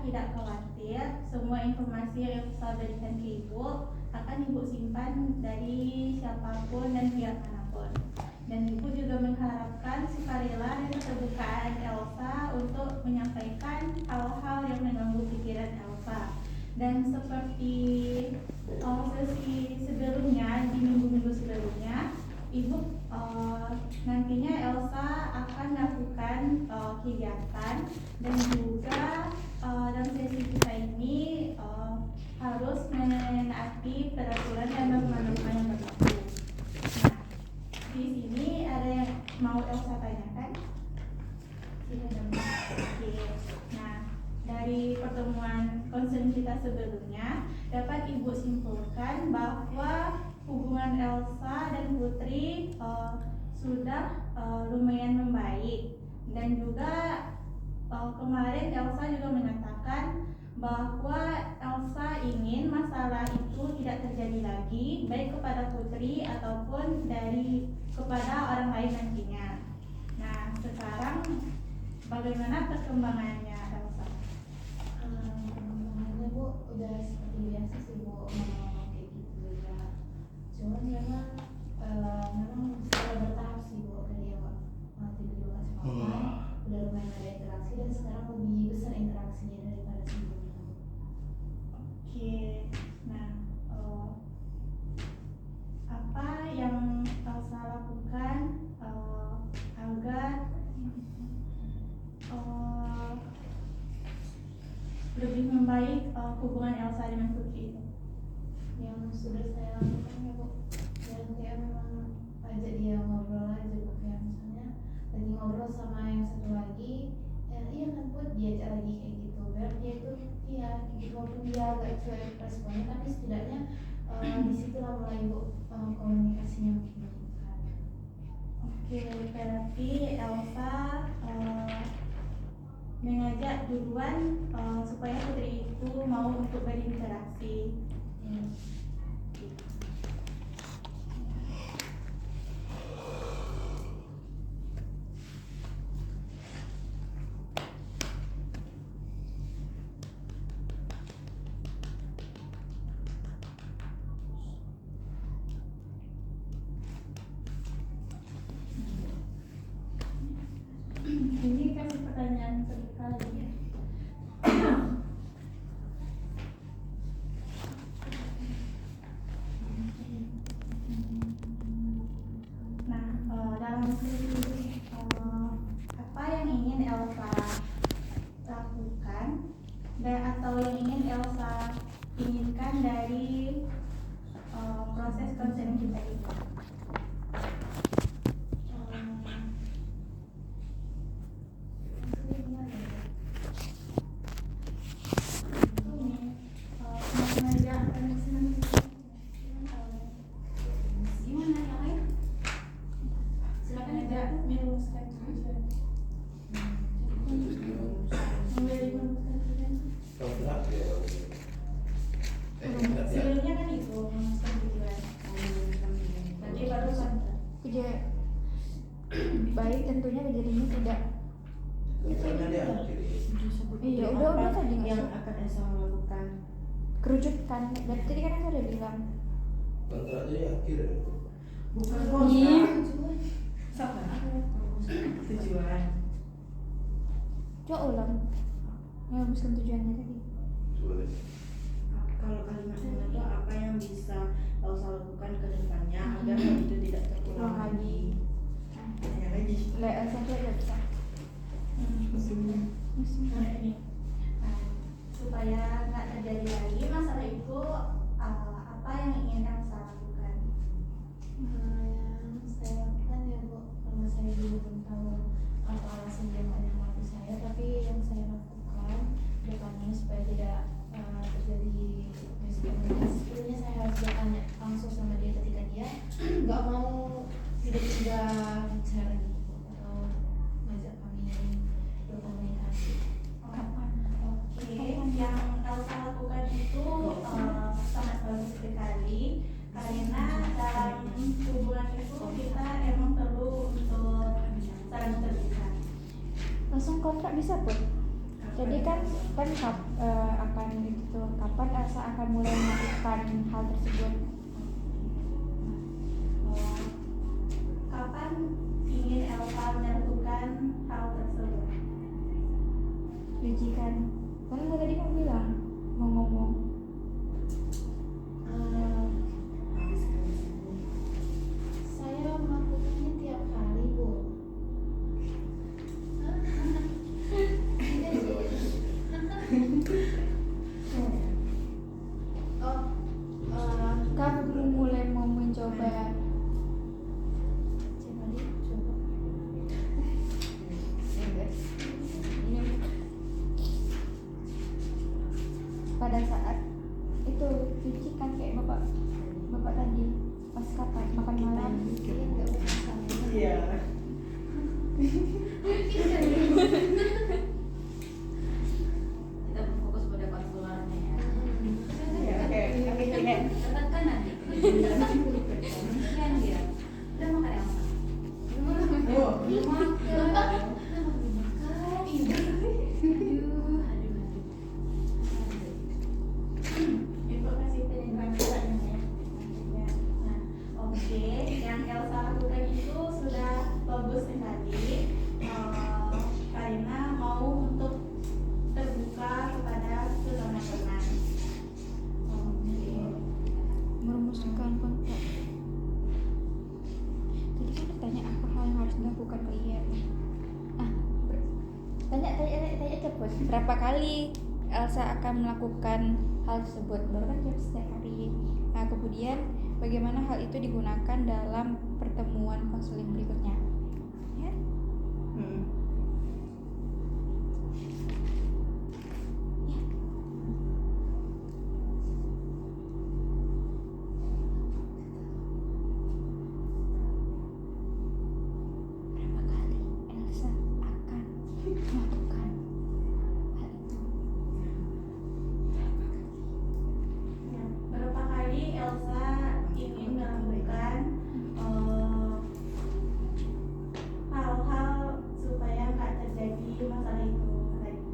tidak khawatir, semua informasi yang Elsa berikan ke Ibu akan Ibu simpan dari siapapun dan pihak manapun. Dan Ibu juga mengharapkan sukarela dan keterbukaan Elsa untuk menyampaikan hal-hal yang mengganggu pikiran Elsa. Dan seperti sesi sebelumnya, di minggu-minggu sebelumnya, Ibu nantinya Elsa akan melakukan kegiatan dan juga dalam sesi kita ini harus menaati peraturan dan norma-norma yang berlaku. Nah, di sini ada yang mau Elsa tanyakan? Oke. Nah, dari pertemuan konsen kita sebelumnya dapat Ibu simpulkan bahwa hubungan Elsa dan Putri sudah lumayan membaik, dan juga kemarin Elsa juga mengatakan bahwa Elsa ingin masalah itu tidak terjadi lagi, baik kepada Putri ataupun kepada orang lain nantinya. Nah, sekarang bagaimana perkembangannya Elsa? Perkembangannya Bu udah seperti biasa sih Bu, kayak gitu ya. Cuman memang secara bertahap sih Bu, dari awal tiba-tiba kasih makan, udah lumayan ada interaksi dan sekarang lebih besar interaksinya daripada sebelumnya. Oke, nah apa yang Elsa lakukan agar lebih membaik hubungan Elsa dengan Putri itu? Yang sudah saya lakukan ya Bu, yang kayak memang ajak dia ngobrol aja Bu, kayak misalnya lagi ngobrol sama yang satu lagi, iya kan Put, diajak lagi kayak gitu, biar dia itu iya gitu, walaupun dia agak cuek responnya, tapi setidaknya disitulah mulai Bu komunikasinya makin meningkat. Oke, berarti Elsa mengajak duluan supaya Putri itu mau untuk berinteraksi. Ini kasih pertanyaan kedua lagi ya. Nah, dalam sesi apa yang ingin Elsa lakukan atau yang ingin Elsa inginkan dari proses konseling kita ini? Sebelumnya kan itu memutuskan tujuan, nanti baru baik tentunya kejadiannya tidak. Iya udah tadi yang akan Elsa lakukan kerucutan. Dan tadi kan saya udah bilang kontraknya akhir ya? bukan sama tujuan. coba ulang merumuskan tujuannya tadi. Boleh. Kalau kalimatnya itu apa yang bisa Elsa lakukan ke depannya agar hal itu tidak terulang lagi. Tanya lagi. Satu aja bisa. Nah, ini supaya nggak terjadi lagi masalah itu, apa yang ingin Elsa lakukan? Yang saya lakukan ya Bu, karena saya juga belum tahu apa alasan dia banyak waktu saya, tapi yang saya lakukan depannya supaya tidak terjadi miskomunikasi. Sebelumnya saya harus bertanya langsung sama dia ketika dia nggak mau tidak bicara gitu atau ngajak kami berkomunikasi. Oke, yang Elsa lakukan itu sangat bagus sekali, karena dalam hubungan itu kita emang perlu untuk saling terbuka. Langsung kontrak bisa pun. Jadi kan akan itu kapan Elsa akan mulai melakukan hal tersebut? Kapan ingin Elsa melakukan hal tersebut? Ujikan. Kan tadi kamu bilang mau ngomong. Saya melakukannya tiap hari, Bu. Tidak sih. Oh, Kamu mulai mau mencoba. coba dicoba. Pada saat itu cuci kan kayak bapak tadi pas kapan makan malam. Iya, nggak bermasalah. Iya. Kita fokus pada konsulernya ya. Iya, oke. Tekan nanti. Sekian dia. Udah makan Elsa. Oh. Belum makan. Informasi penelitian ya. Nah, oke, yang Elsa lakukan itu sudah bagus sekali. Karina mau untuk terbuka kepada sesama teman. Oke. Merumuskan kontak. Tadi kan ditanya apa hal yang harus dilakukan ke IR. Tanya cepet. Berapa kali Elsa akan melakukan hal tersebut? Baru kan jawab setiap hari. Nah kemudian bagaimana hal itu digunakan dalam pertemuan konseling berikutnya? Ya? Hmm. Berapa kali Elsa akan melakukan hal itu? Ya, berapa kali Elsa ingin melakukan hal-hal supaya nggak terjadi masalah itu lagi?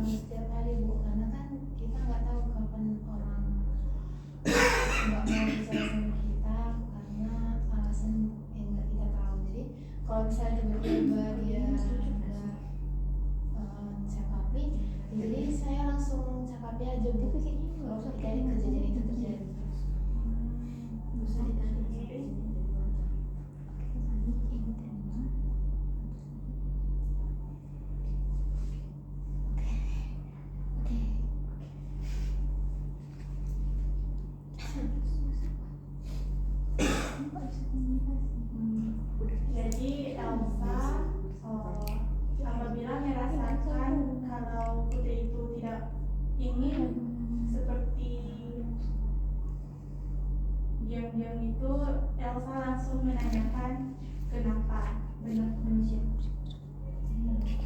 Setiap hari, Bu, karena kan kita nggak tahu kapan orang nggak mau bicara sama kita karena alasan yang nggak kita tahu. Jadi kalau misalnya tiba-tiba dia nggak cakapi, jadi saya langsung cakapi aja, Bu. Kalau ketika kejadian itu terjadi. Bisa ditanya. Jadi Elsa apabila merasakan kalau Putri itu tidak ingin seperti diam-diam itu, Elsa langsung menanyakan kenapa. Benar demikian. Oke.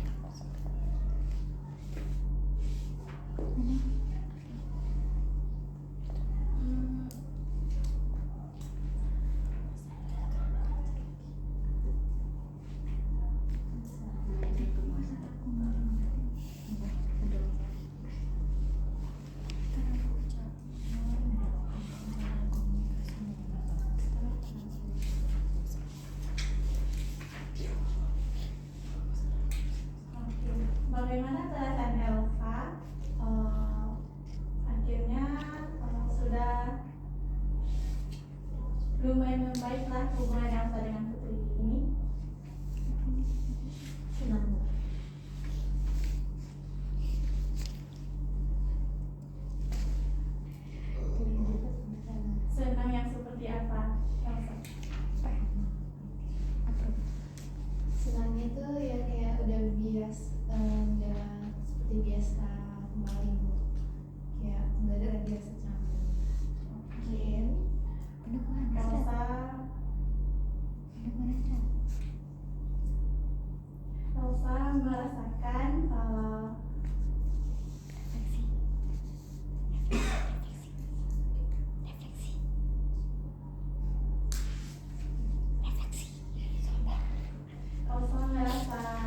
Bagaimana perasaan Elsa? Akhirnya sudah lumayan membaiklah hubungan Elsa dengan Putri ini. Senang, Bu. Senang yang seperti apa, Elsa? Senangnya tuh ya kayak udah udah seperti biasa kembali, Bu. Kayak nggak ada lagi rasa canggung. Oke. Elsa Elsa merasakan Elsa merasa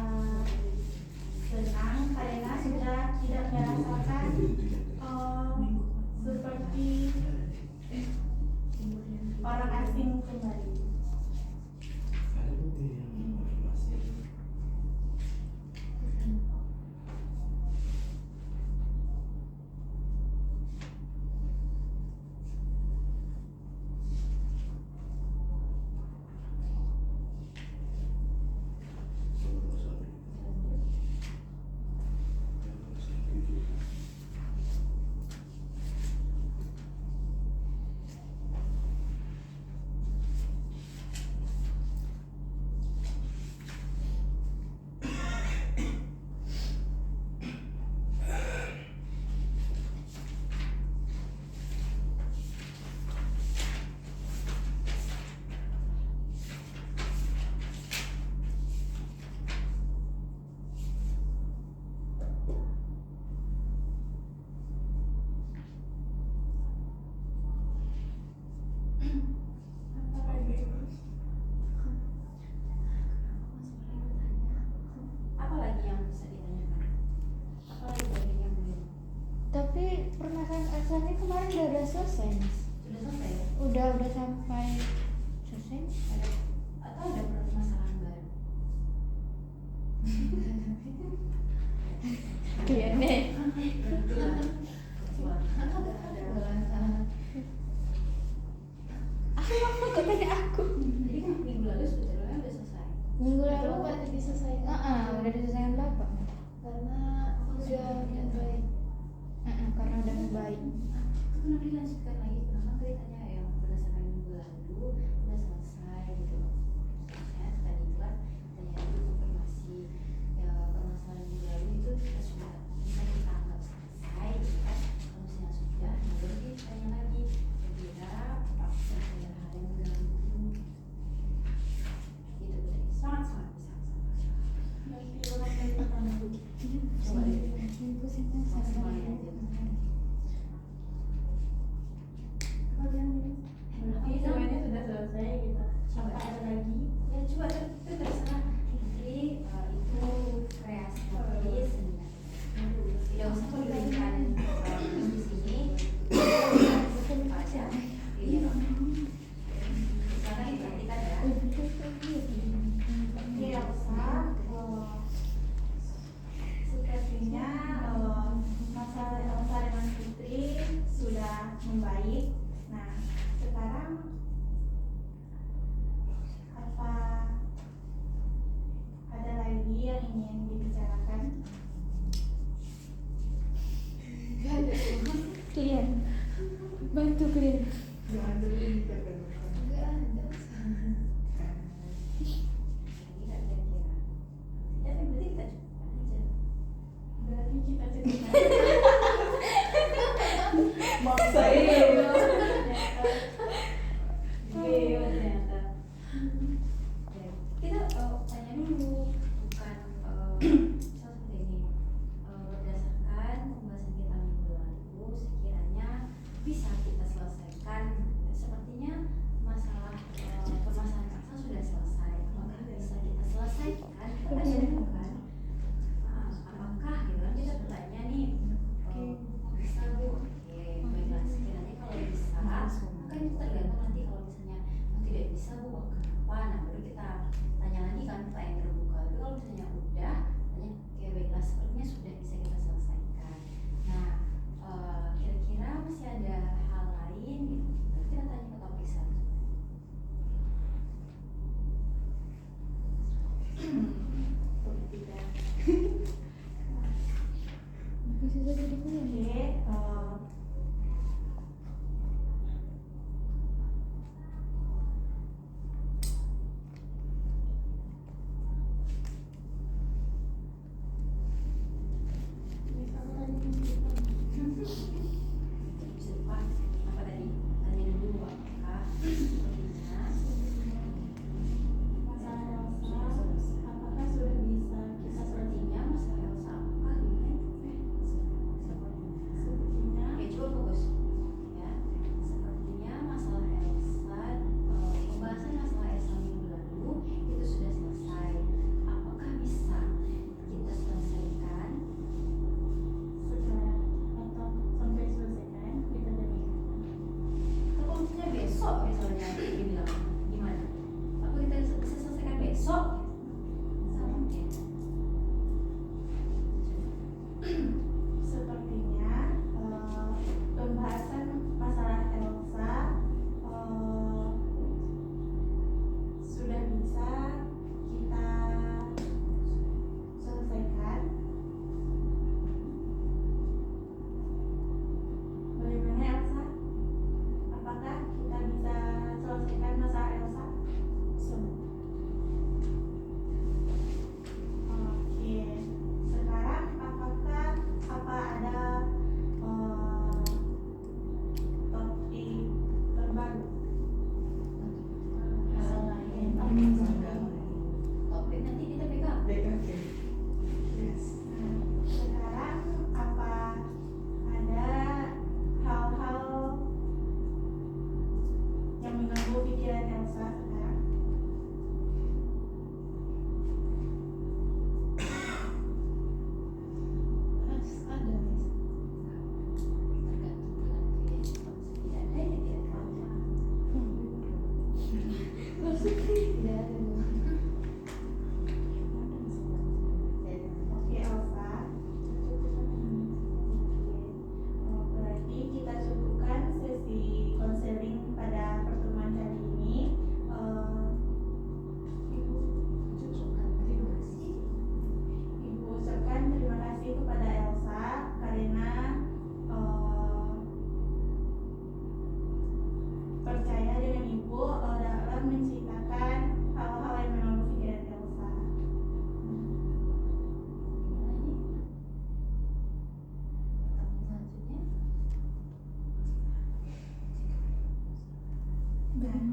kemarin udah selesai, Mas. Sudah selesai ya? Udah sampai selesai. Ada atau ada permasalahan baru? Iya nih. Kebetulan. Aku mau tanya aku. Jadi kan minggu lalu sebetulnya udah selesai. Minggu Lalu lalu. Pak diselesaikan. Udah diselesaikan Bapak. Karena udah baik. Karena udah baik. Kenapa dilanjutkan lagi? Kenapa nggak ditanya yang berdasarkan minggu lalu udah selesai gitu? Ya tadi itu kan tanya dulu konfirmasi ya, permasalahan minggu lalu itu kita sudah bisa kita anggap selesai gitu kan? Kalau misalnya sudah, nah baru ditanya lagi kira-kira apa saja hal yang mengganggu gitu tadi. Sangat bisa. Berarti orang dari pertama dulu. Coba deh. Maksimalin aja. Berarti semuanya sudah selesai gitu. Coba Apa ada lagi? ya coba itu terserah jadi itu kreasi dari seniman tidak usah diberikan di sini aja iya karena diperhatikan ya Oke, Elsa, sepertinya masalah Elsa dengan Putri sudah membaik. Nah, sekarang apa ada lagi yang ingin dibicarakan? Klien. Bantu klien. Jangan dulu ditekan. Enggak ada. tidak kira-kira ya tapi berarti kita cukupkan aja Berarti kita cerita. Maksa iya ternyata ya, kita tanya dulu bukan seperti ini berdasarkan pembahasan kita minggu lalu sekiranya bisa kita selesaikan sepertinya masalah permasalahan paksa sudah selesai apakah bisa kita selesaikan kita tanya dulu kan apakah gitu kan kita bertanya nih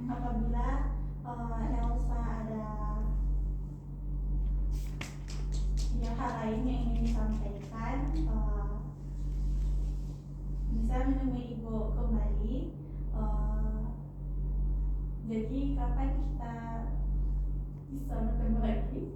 apabila Elsa ada ya hal lain yang ingin disampaikan, bisa menemui ibu kembali. Jadi kapan kita bisa bertemu lagi?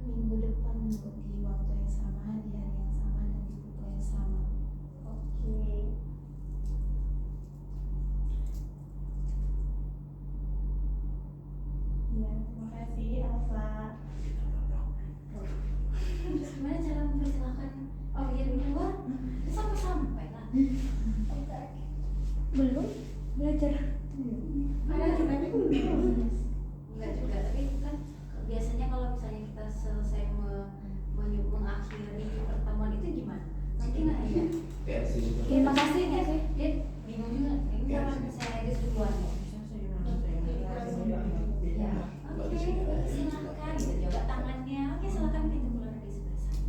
Minggu depan Bu, di waktu yang sama, di hari yang sama, dan di buku yang sama. Oke. Ya, terima kasih Elsa. Terus gimana cara mempersilahkan Aurel di luar? Sampai-sampai lah. Belum belajar. Ada juga enggak juga, tapi kan biasanya kalau misalnya kita selesai mengakhiri pertemuan itu gimana? Nanti nggak ya? Ya sih. Terima kasih nggak sih? Dia bingung juga. Ini sama saya aja duluan kok. Ya, oke, silakan. Gitu, coba tangannya. Oke, silakan kita mulai dari sebelah sana.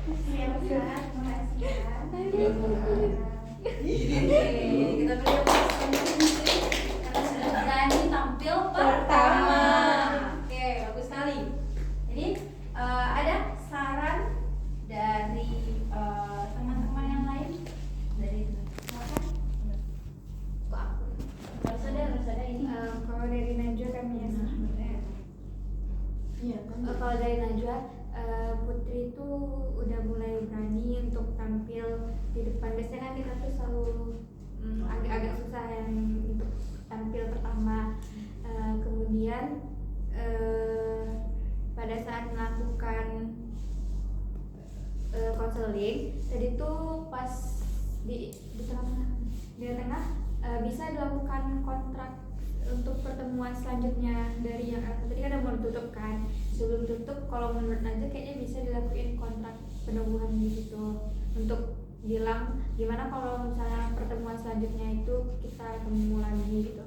Oke, Elsa, terima kasih ya. Oke, kita beri apresiasi karena sudah berani tampil pertama. Oke, bagus sekali. Jadi ada saran dari teman-teman yang lain dari silakan. Kok aku? Harus ada ini. Kalau dari Najwa kami ya Iya kan? kalau dari Najwa, Putri itu udah mulai berani untuk tampil di depan. Biasanya kan kita tuh selalu agak-agak susah yang untuk tampil pertama. Kemudian pada saat melakukan konseling tadi tuh pas di tengah bisa dilakukan kontrak untuk pertemuan selanjutnya. Dari yang tadi kan udah mau ditutup kan, sebelum tutup kalau menurut Najwa kayaknya bisa dilakuin kontrak penemuan gitu untuk bilang gimana kalau misalnya pertemuan selanjutnya itu kita ketemu lagi gitu.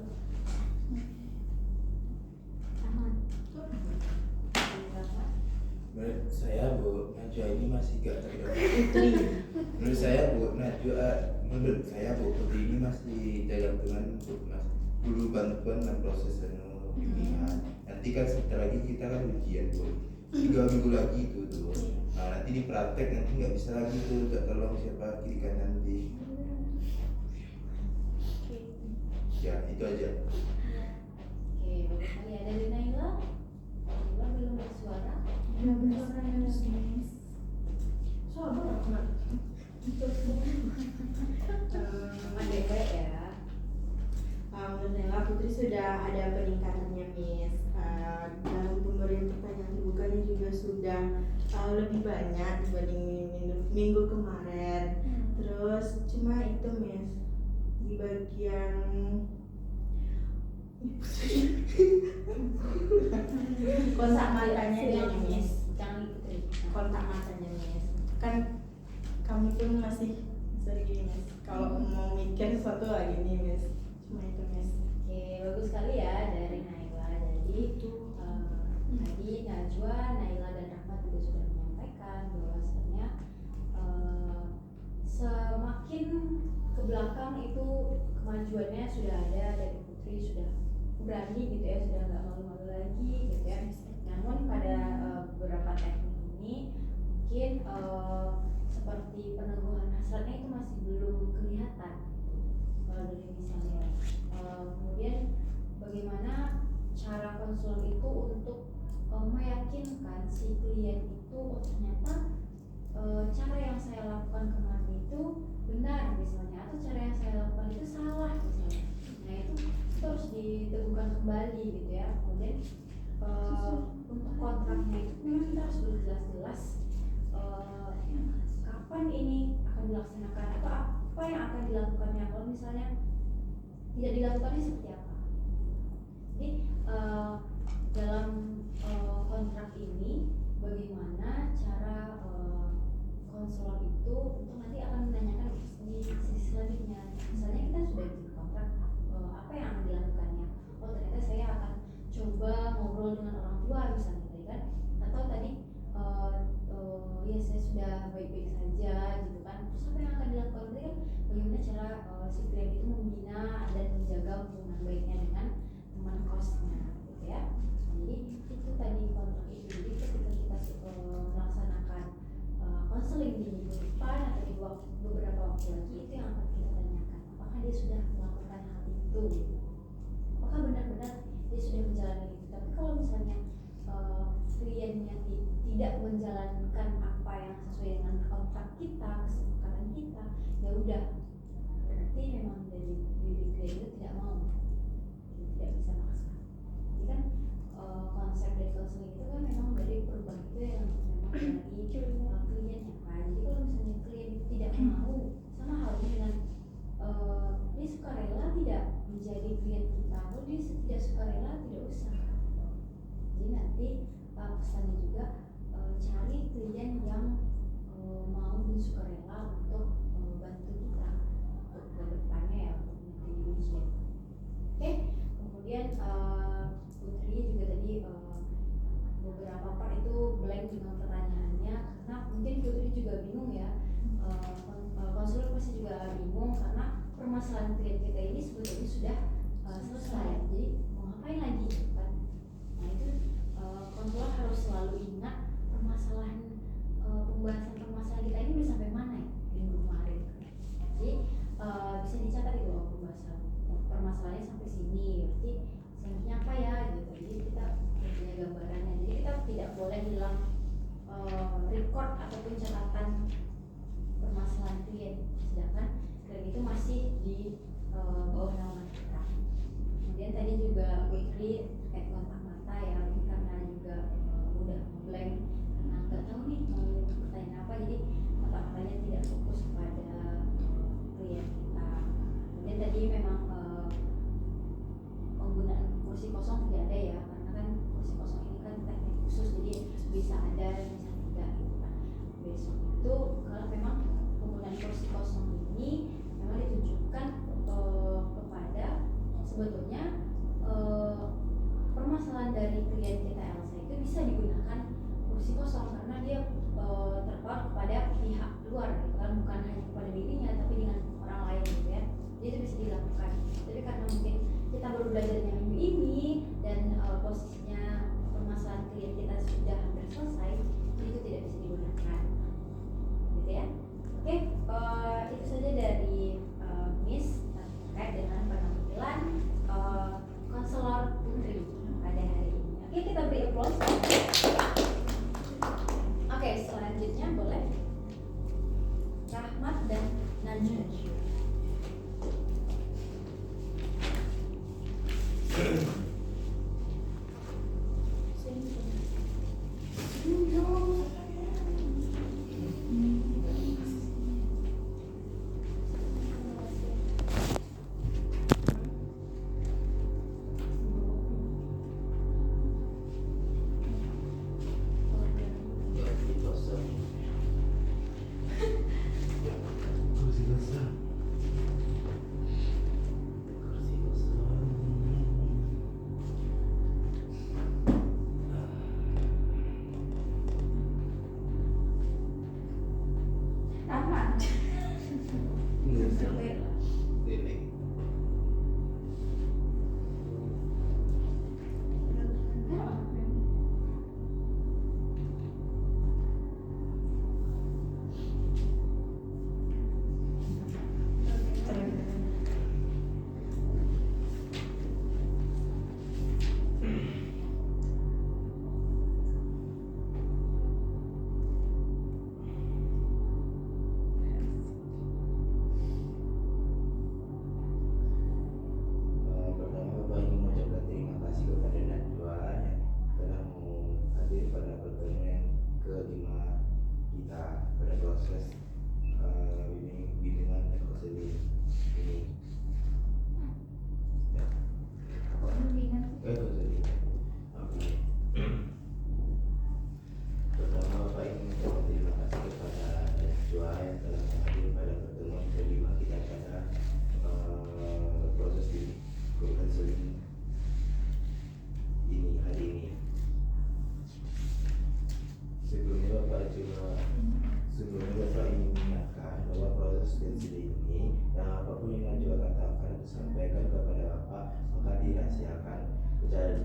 Sama. Menurut saya Bu Najwa ini masih gak terganggu Putri. Menurut saya Bu Najwa, menurut saya Bu Putri ini masih dalam dengan untuk dulu bantuan dan proses bimbingan. Nanti kan sebentar lagi kita kan ujian Bu. 3 minggu lagi itu tuh. Nah nanti di praktek nanti nggak bisa lagi tuh gak tolong siapa kiri kanan nanti. Ya itu aja. Oke, bagus sekali. Ada dari Naila. Naila belum bersuara. Baik-baik ya. Menurut Nela, Putri sudah ada peningkatannya Miss. Dalam pemberian pertanyaan terbukanya juga sudah lebih banyak dibanding minggu kemarin. Terus cuma itu Miss, di bagian kontak matanya dia nih Miss. Jangan Putri. Kontak matanya Miss. Kan kami pun masih sering Miss. Kalau mau mikir sesuatu lagi nih Miss. Cuma itu Miss. Oke, bagus sekali ya dari Naila. Jadi tadi Najwa, Naila dan Rahmat juga sudah menyampaikan bahwasanya semakin ke belakang itu kemajuannya sudah ada dari Putri, sudah berani gitu ya, sudah nggak malu-malu lagi gitu ya. Namun pada beberapa teknik ini mungkin seperti peneguhan hasratnya itu masih belum kelihatan kalau dari misalnya. Kemudian bagaimana cara konselor itu untuk meyakinkan si klien itu ternyata cara yang saya lakukan kemarin itu benar misalnya, atau cara yang saya lakukan itu salah misalnya. Nah itu harus diteguhkan kembali gitu ya. Kemudian untuk kontraknya itu memang kita harus berjelas-jelas kapan ini akan dilaksanakan atau apa yang akan dilakukannya. Kalau misalnya tidak dilakukannya seperti apa. Jadi dalam kontrak ini bagaimana cara konselor itu untuk nanti akan menanyakan di sisi selanjutnya. Misalnya kita sudah bikin kontrak, apa yang akan dilakukannya. Oh ternyata saya akan coba ngobrol dengan orang tua misalnya tadi kan, atau tadi ya saya sudah baik-baik saja si klien itu membina dan menjaga hubungan baiknya dengan teman kosnya gitu ya. Jadi itu tadi kontrak itu. Jadi ketika kita melaksanakan konseling di minggu depan atau di beberapa waktu lagi, itu yang akan kita tanyakan, apakah dia sudah melakukan hal itu gitu. Apakah benar-benar dia sudah menjalani itu. Tapi kalau misalnya kliennya tidak menjalankan apa yang sesuai dengan kontrak kita, kesepakatan kita, ya udah, berarti memang dari diri klien itu tidak mau, tidak bisa maksa. Jadi kan konsep dari konseling itu kan memang dari perubahan itu yang memang dari kliennya kan. Jadi kalau misalnya klien itu tidak mau, sama halnya dengan dia sukarela tidak menjadi klien kita, atau dia tidak sukarela tidak usah. Jadi nanti pesannya juga cari klien yang mau dan sukarela untuk bantu kita untuk ke depannya ya, untuk menjadi ujian. Oke, kemudian Putri juga tadi beberapa part itu blank dengan pertanyaannya, karena mungkin Putri juga bingung ya, konselor pasti juga bingung karena permasalahan klien kita ini sebetulnya sudah selesai, jadi mau ngapain lagi kan? Nah itu konselor harus selalu ingat permasalahan pembahasan permasalahan kita ini udah sampai mana ya minggu kemarin. Jadi bisa dicatat itu pembahasan permasalahannya sampai sini, berarti selanjutnya apa ya gitu. Jadi kita punya gambarannya. Jadi kita tidak boleh hilang record ataupun catatan permasalahan klien, sedangkan klien itu masih di bawah naungan kita. Kemudian tadi juga Putri kayak kontak mata ya, ini karena juga udah blank karena nggak tahu nih mau pertanyaan apa, jadi kontak matanya tidak fokus kepada klien kita. Kemudian tadi memang penggunaan kursi kosong tidak ada ya, karena kan kursi kosong ini kan teknik khusus, jadi bisa ada bisa tidak gitu kan. Besok itu kalau memang penggunaan kursi kosong ini memang ditujukan kepada sebetulnya permasalahan dari klien kita Elsa itu bisa digunakan kursi kosong karena dia terpaut kepada pihak luar gitu kan, bukan hanya kepada dirinya tapi dengan orang lain gitu ya. Jadi itu bisa dilakukan. Tapi karena mungkin kita baru belajarnya minggu ini dan posisinya permasalahan klien kita sudah hampir selesai, jadi itu tidak bisa digunakan gitu ya. Oke, itu saja dari Miss terkait dengan penampilan konselor Putri pada hari ini. Oke, kita beri applause. Oke, selanjutnya boleh Rahmat dan Najwa.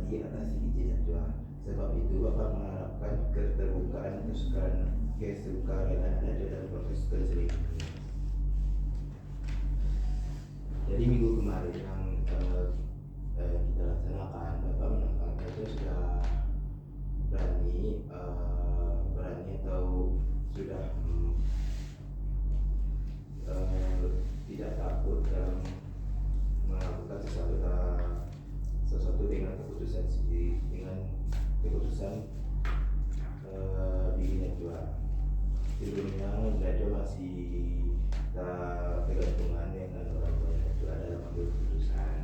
berani atasi izin Najwa. Sebab itu Bapak mengharapkan keterbukaan kesukarelaan Najwa dalam proses konseling ini. Jadi minggu kemarin yang kita laksanakan, Bapak menangkap Najwa sudah berani atau sudah tidak takut dalam melakukan sesuatu dengan keputusan sendiri, dengan keputusan diri Najwa. Sebelumnya Najwa masih tak bergantungan dengan orang tua Najwa dalam mengambil keputusan.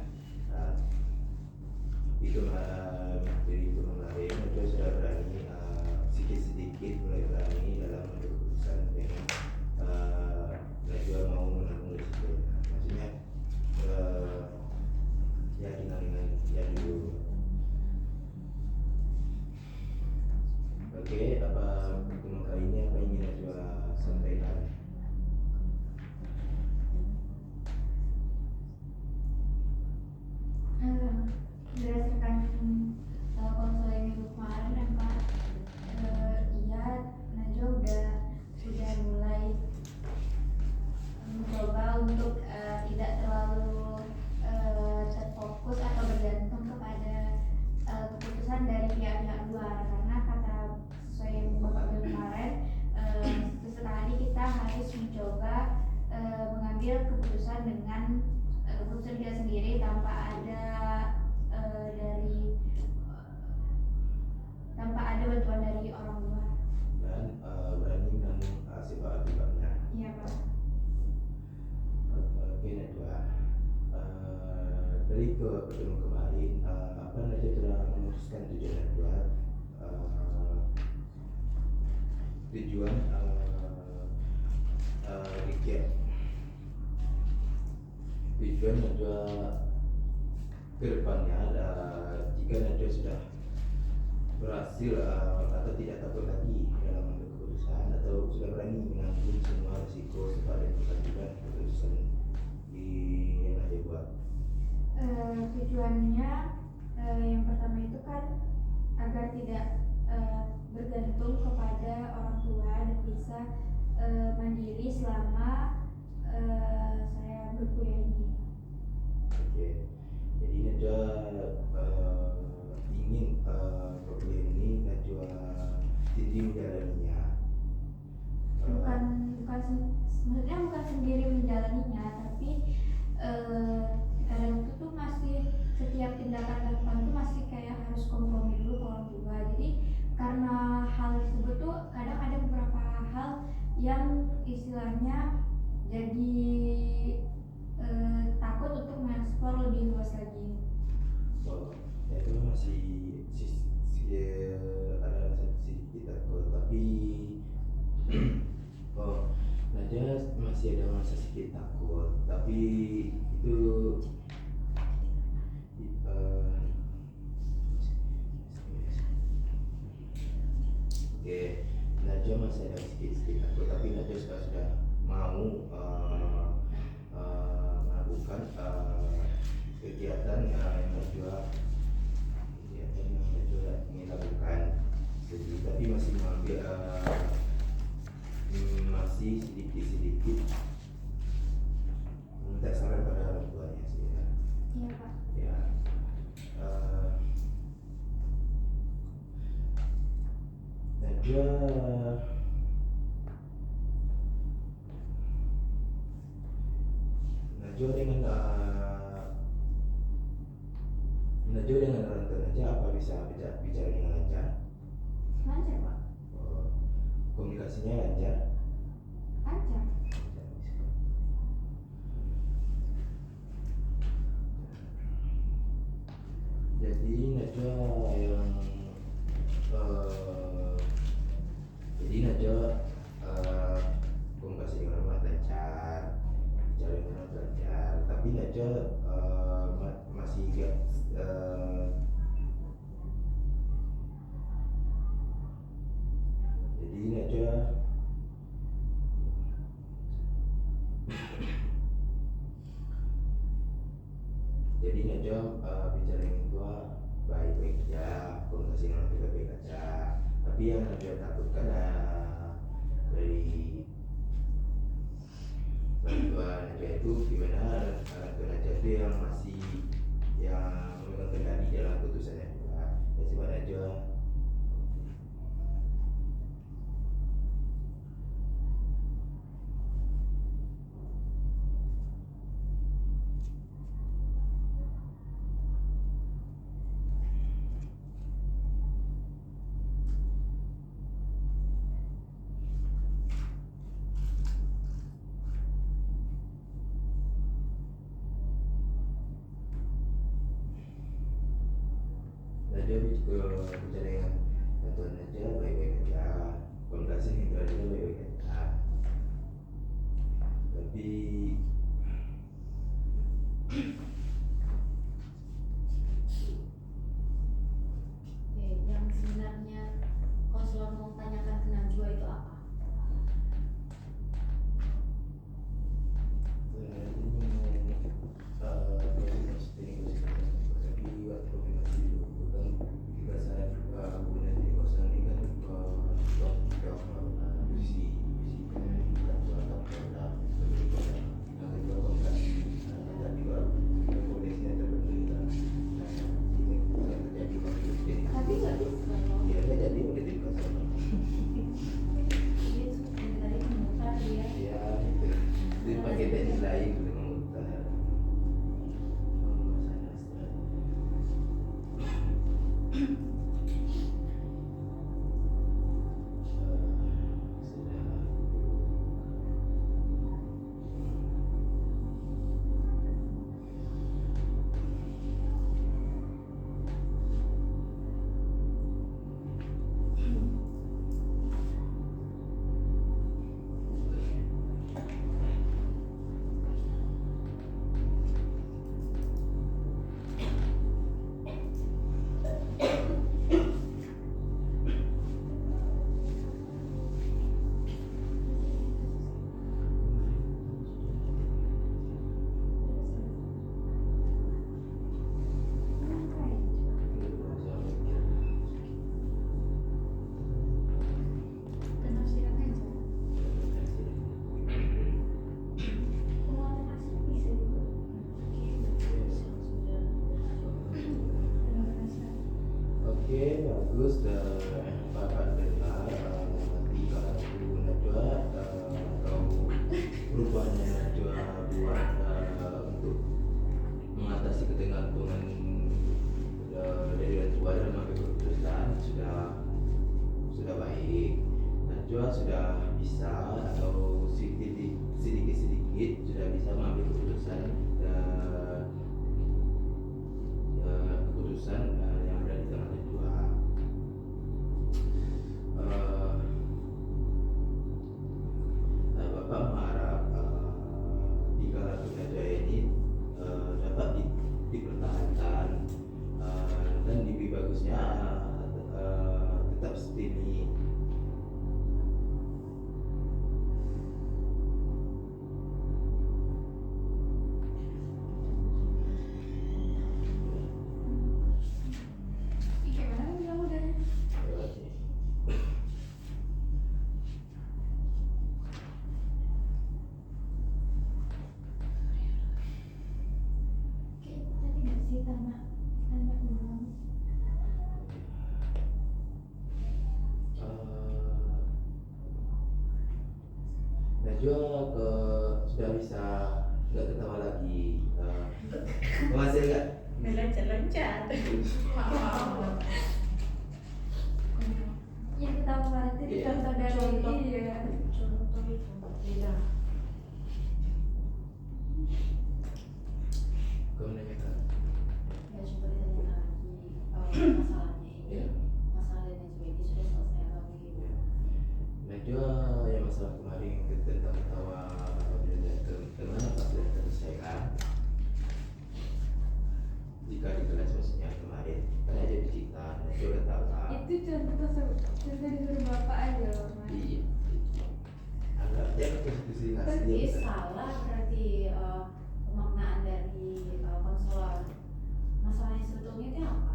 Dari itu kemarin Najwa sudah berani sedikit mulai berani dalam mengambil keputusan dengan Najwa mau menanggung risiko. Maksudnya ya dengan ya dulu. Oke, apa pertemuan kali ini apa yang ingin Najwa sampaikan? Berdasarkan konseling minggu kemarin kan Pak, iya Najwa udah mulai mencoba untuk tidak terlalu terfokus atau bergantung kepada keputusan dari pihak-pihak luar, karena kata sesuai yang Bapak bilang kemarin, sesekali kita harus mencoba mengambil keputusan dengan keputusan kita sendiri tanpa ada bantuan dari orang luar Dan berani menanggung sifat akibatnya. iya Pak. Oke Najwa, dari pertemuan kemarin apa Najwa telah memutuskan tujuan Najwa, tujuan tujuan Najwa ke depannya. Jika Najwa sudah berhasil atau tidak takut lagi dalam mengambil keputusan atau sudah berani menanggung semua risiko serta dan kewajiban keputusan yang Najwa buat. Tujuannya yang pertama itu kan agar tidak bergantung kepada orang tua dan bisa mandiri selama saya berkuliah ini. Oke, jadi Najwa ingin perkuliahan ini Najwa sendiri menjalaninya. Sebenarnya bukan sendiri menjalaninya, tapi kadang itu tuh masih setiap tindakan dilakukan tuh masih kayak harus kompromi dulu ke orang tua. Jadi karena hal tersebut tuh kadang ada beberapa hal yang istilahnya jadi takut untuk mengeksplor lebih luas lagi. Ya itu masih ada rasa sedikit takut, tapi Najwa masih ada rasa sedikit takut, tapi itu oke, Najwa masih ada sedikit takut, tapi Najwa sudah mau melakukan kegiatan yang Najwa ingin lakukan sendiri, tapi masih mengambil masih sedikit minta saran pada orang tuanya sih ya. Iya Pak. Ya. Najwa dengan orang tua Najwa apa bisa bicara dengan lancar? Lancar Pak. Komunikasinya lancar? Lancar. Jadi Najwa komunikasi dengan orang lancar, bicara dengan orang lancar, tapi Najwa masih gak jadi Najwa bicara yang tua baik-baik aja, komunikasi dengan kita baik aja. Tapi yang Najwa takutkan dari bantuan Najwa itu gimana bantuan Najwa itu yang masih yang memegang kendali dalam putusannya juga. Ya coba Najwa. Najwa juga bicara dengan bantuan aja baik-baik aja, komunikasi itu aja baik-baik aja. Tapi Oke, yang sebenarnya konselor mau tanyakan ke Najwa itu apa? Tapi nggak bisa. ya udah jadi udah di kosan. Jadi seperti tadi memutar dia. Ya itu dipakai teknik lain untuk memutar. Penafsiran aja. Oke, bagus dan Bapak dengar nanti kalau Najwa atau perubahannya Najwa buat untuk mengatasi ketergantungan dari orang tua dalam mengambil keputusan sudah baik. Najwa sudah bisa atau sedikit sudah bisa mengambil keputusan keputusan yang berada di tangan Najwa. Bapak mengharap tiga lagu Najwa ini dapat dipertahankan dan lebih bagusnya tetap seperti ini. Kayak mana kan bilang udah. Kayak tadi nggak sih anak orang. Najwa sudah bisa nggak ketawa lagi. Masih nggak? Meloncat-loncat. Yang ketawa itu Iya. contoh dari Contoh. iya. Contoh itu beda. Kamu nanyakan? Ya coba ditanyakan lagi masalahnya ini. Iya. Masalah dari Najwa ini sudah selesai atau bagaimana? Najwa yang masalah kemarin tentang ketawa kemana pas sudah terselesaikan. Jika di kelas maksudnya kemarin kan ada cerita Najwa udah tahu kan. Itu contoh disuruh bapak aja loh, Mas. Iya. Anggap aja konstitusi Berarti asli. salah berarti pemaknaan dari konselor. Masalahnya sebetulnya itu apa?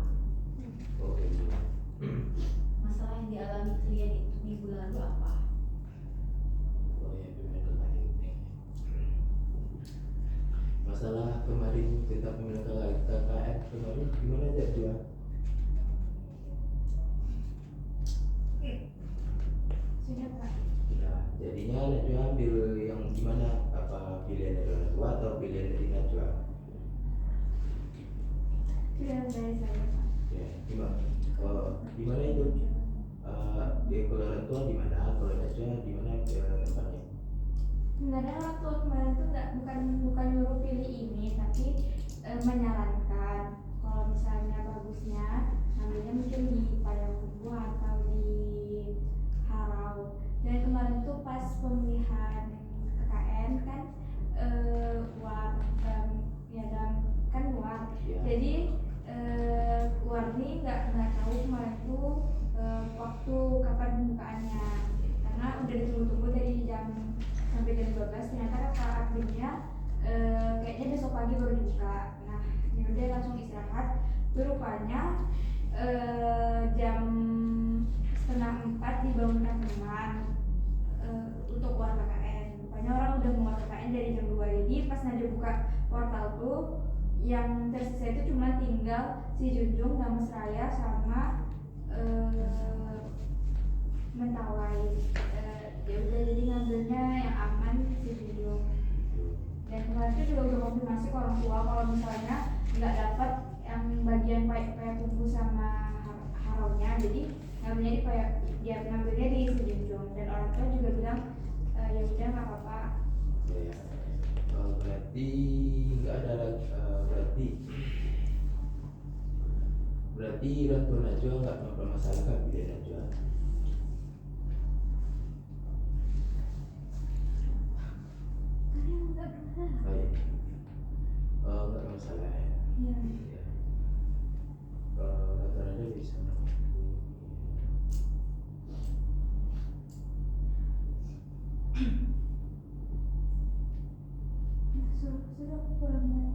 tentang pemilihan KKN kemarin gimana aja dia? Sudah Pak. Nah, jadinya Najwa ambil yang gimana? Apa pilihan dari orang tua atau pilihan dari Najwa? Pilihan dari saya Pak. Ya, gimana? Gimana itu? Dia kalau orang tua gimana? Kalau Najwa gimana tempatnya? Sebenarnya orang tua kemarin tuh bukan nyuruh pilih ini, tapi menyarankan kalau misalnya bagusnya ambilnya mungkin di Payakumbuh atau di Harau. Dan kemarin tuh pas pemilihan KKN kan UAR dan kan UAR. Ya. Jadi UAR ini nggak tahu kemarin tuh waktu kapan pembukaannya, karena udah ditunggu-tunggu dari jam sampai jam 12, ternyata kakak adminnya kayaknya besok pagi baru dibuka. Nah, yaudah langsung istirahat. Rupanya jam 3:30 dibangunkan teman untuk UAR KKN. Rupanya orang udah mau KKN dari jam 2. Jadi pas Najwa buka portal tuh yang tersisa itu cuma tinggal si Junjung, Damas Raya sama Mentawai. Ya udah, jadi ngambilnya yang aman si Junjung. Dan kemarin itu juga udah konfirmasi ke orang tua kalau misalnya nggak dapat yang bagian Payakumbuh sama Haraunya, jadi ngambilnya ngambilnya di si Junjung. Dan orang tua juga bilang ya udah nggak apa-apa. Ya. Berarti nggak ada lagi. Berarti orang tua Najwa nggak mempermasalahkan pilihan Najwa. Baik. Nggak masalah ya. Iya. Ya. Rata-rata bisa. Sudah aku pulang ya.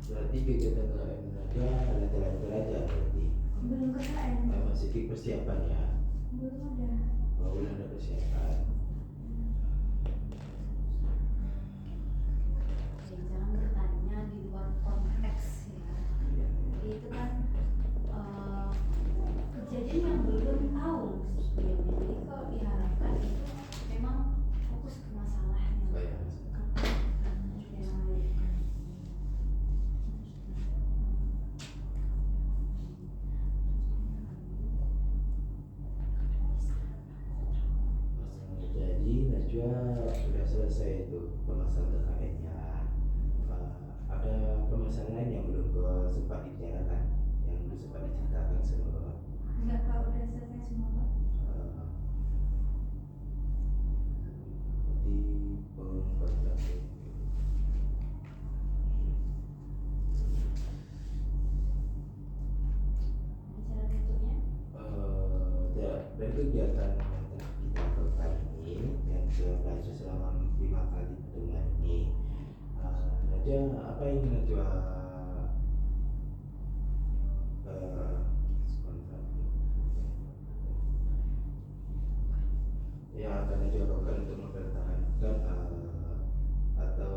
Berarti kegiatan KKN Najwa ada telanjang aja berarti. Belum KKN. Masih di persiapan ya. Belum ada. Belum ada persiapan. Jangan bertanya di luar konteks ya. Iya. Jadi itu kan kejadian yang belum tahu sebelumnya. Jadi kalau diharapkan itu memang fokus ke masalahnya. Baik. Jadi Najwa sudah selesai itu permasalahan KKN-nya. Ada permasalahan lain yang belum sempat dibicarakan, yang belum sempat diceritakan semua. Enggak, Pak, udah selesai semua, Pak. Di pengkontrak Bicara bentuknya. dari kegiatan yang telah kita lakukan ini yang telah berlangsung selama 5 kali pertemuan ini, Najwa apa yang Najwa yang akan Najwa lakukan untuk mempertahankan atau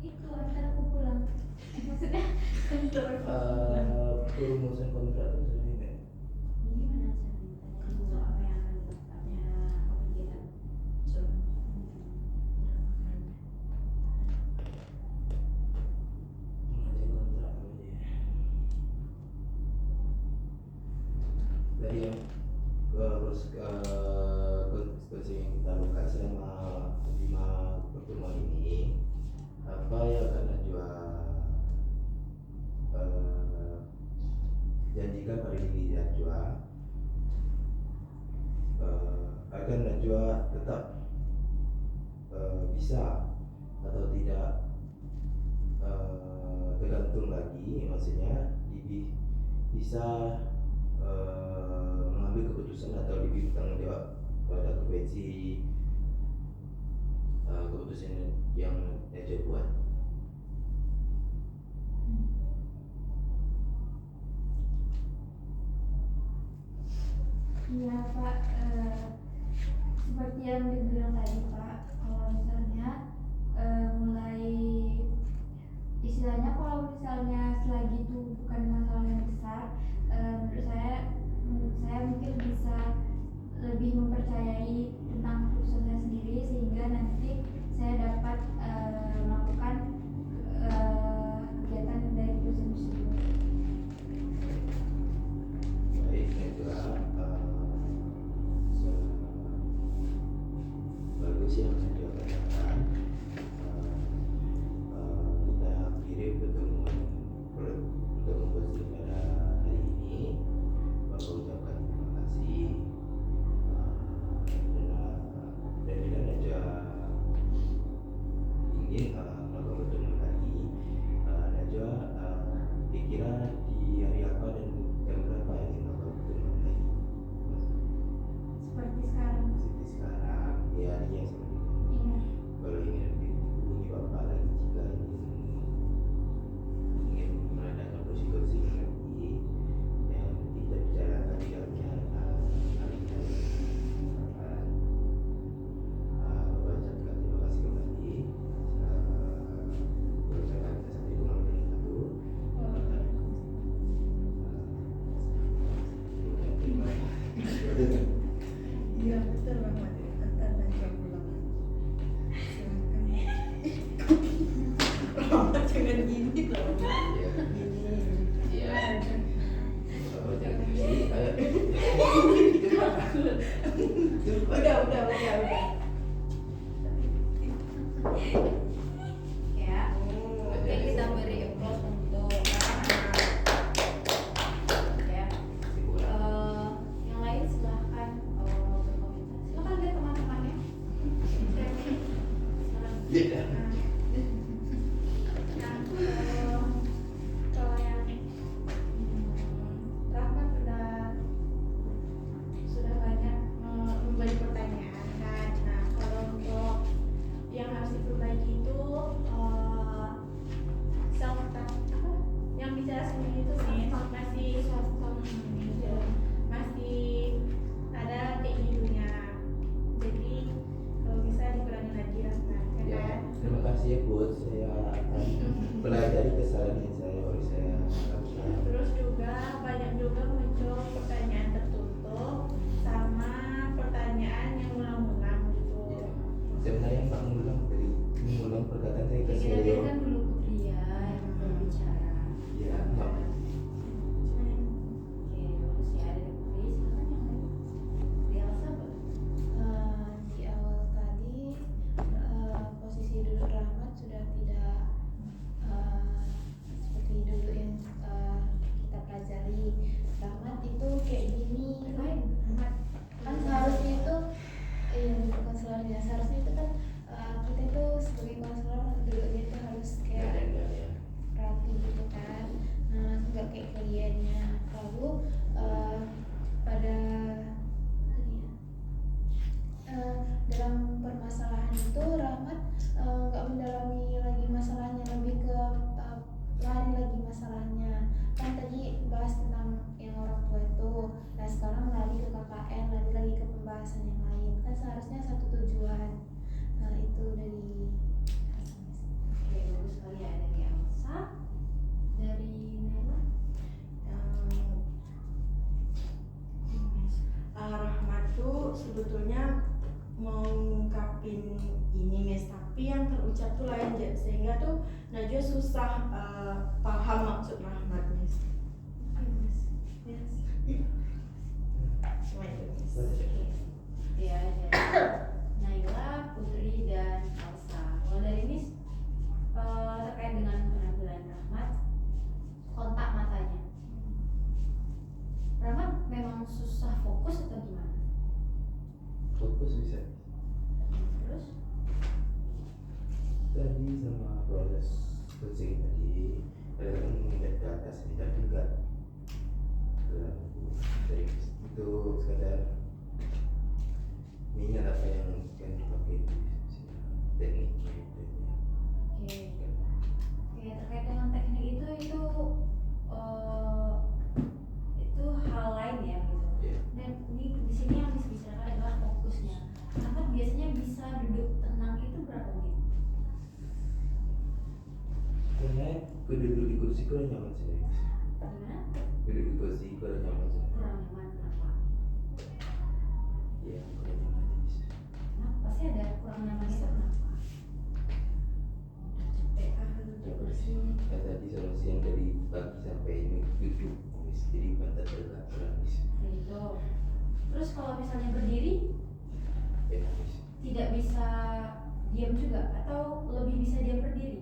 Itu antara aku pulang. Maksudnya kantor. perumusan kontrak itu sebenarnya Gimana caranya dulu apa yang akan dilakukannya kegiatan mengajar kontrak dari yang harus konstitusi yang kita lakukan selama 5 pertemuan ini, apa yang akan Najwa janjikan pada diri Najwa agar Najwa tetap bisa atau tidak tergantung lagi, maksudnya bisa mengambil keputusan atau diberi tanggung jawab pada konsekuensi keputusan yang Najwa buat. Iya Pak, seperti yang dibilang tadi Pak, kalau misalnya mulai istilahnya kalau misalnya selagi itu bukan masalah yang besar, menurut saya mungkin bisa lebih mempercayai tentang keputusan saya sendiri sehingga nanti saya dapat melakukan kegiatan dari keputusan tersebut. Baik, Najwa, bagus yang Najwa katakan. Kita akhiri pertemuan posting pada hari ini. Bapak ucapkan terima kasih. Dan bila Najwa ingin melakukan pertemuan lagi, Najwa dikira di hari apa dan jam berapa yang ingin melakukan pertemuan lagi? Seperti sekarang. Seperti sekarang, di hari yang seperti ini. Iya. Kalau ingin hubungi Bapak lagi jika ingin menanyakan konsekuensi lagi, yang kita bicarakan di dalamnya hari ini. Bapak ucapkan terima kasih kembali. Berusaha kita sampai pulang dari satu. Iya betul Rahmat, antar Najwa pulang. Silakan. Rahmat jangan gini loh. Gini. Iya. Bapak jangan gini. Udah. Ya. Oke, kita beri applause untuk ya. Yang lain silahkan berkomentar. Silahkan lihat teman-temannya. Iya. Kalau yang Rahmat sudah banyak memberi pertanyaan kan. Nah kalau untuk yang harus diperbaiki itu self apa yang bicara sendiri itu nih masih masih ada kayak gitunya. Jadi kalau bisa dikurangi lagi Rahmat, ya Ya, kan? terima kasih ya Bud. Saya akan pelajari kesalahan yang saya lakukan. Terus juga banyak juga muncul pertanyaan tertutup sama pertanyaan yang ulang-ulang gitu. Ya. Sebenarnya Pak mengulang perkataan saya ke Kita saya. dengarkan dulu Putri ya yang berbicara. Ya, Pak. Oke, terus ya ada Putri, silakan yang lain. Putri Elsa boleh. Di awal tadi posisi duduk Rahmat sudah tidak seperti dulu yang kita pelajari. Rahmat itu kayak gini, Rahmat kan seharusnya itu konselornya seharusnya itu kan kita itu sebagai konselor duduknya itu harus kayak rapi gitu kan, nggak kayak kliennya. Lalu pada dalam permasalahan itu Rahmat nggak mendalami lagi masalahnya, lebih ke lari lagi masalahnya. Kan tadi bahas tentang yang orang tua itu, nah sekarang lari ke KKN, lari lagi ke pembahasan yang lain. Kan seharusnya satu tujuan. Nah itu dari Oke, bagus sekali ya dari Elsa, dari Nela. Rahmat tuh sebetulnya mau ngungkapin ini Miss, tapi yang terucap tuh lain sehingga tuh Najwa susah paham maksud Rahmat Miss. Oke Miss. Yes. Cuma itu Miss. Ya, jadi Naila, Putri, dan Elsa. Kalau dari ini terkait dengan penampilan Rahmat, kontak matanya. Rahmat memang susah fokus atau gimana? Fokus bisa. Terus? Tadi sama proses coaching tadi kadang melihat ke atas tapi enggak terlalu serius itu sekadar ingat apa yang akan dipakai di tekniknya itu. Oke. Oke, terkait dengan teknik itu hal lain ya gitu. Iya. Dan ini di sini yang dibicarakan adalah fokusnya. Rahmat biasanya bisa duduk tenang itu berapa menit? Karena duduk di kursi kurang nyaman serius. Gimana? Duduk di kursi kurang nyaman serius. Kurang nyaman kenapa? Ya kurang nyaman serius. Nah, pasti ada kurang nyaman itu kenapa? Ya tadi solusi yang dari pagi sampai ini duduk jadi pantat tegak kurang bisa. Gitu. Terus kalau misalnya berdiri Enak bisa. tidak bisa diam juga atau lebih bisa diam berdiri?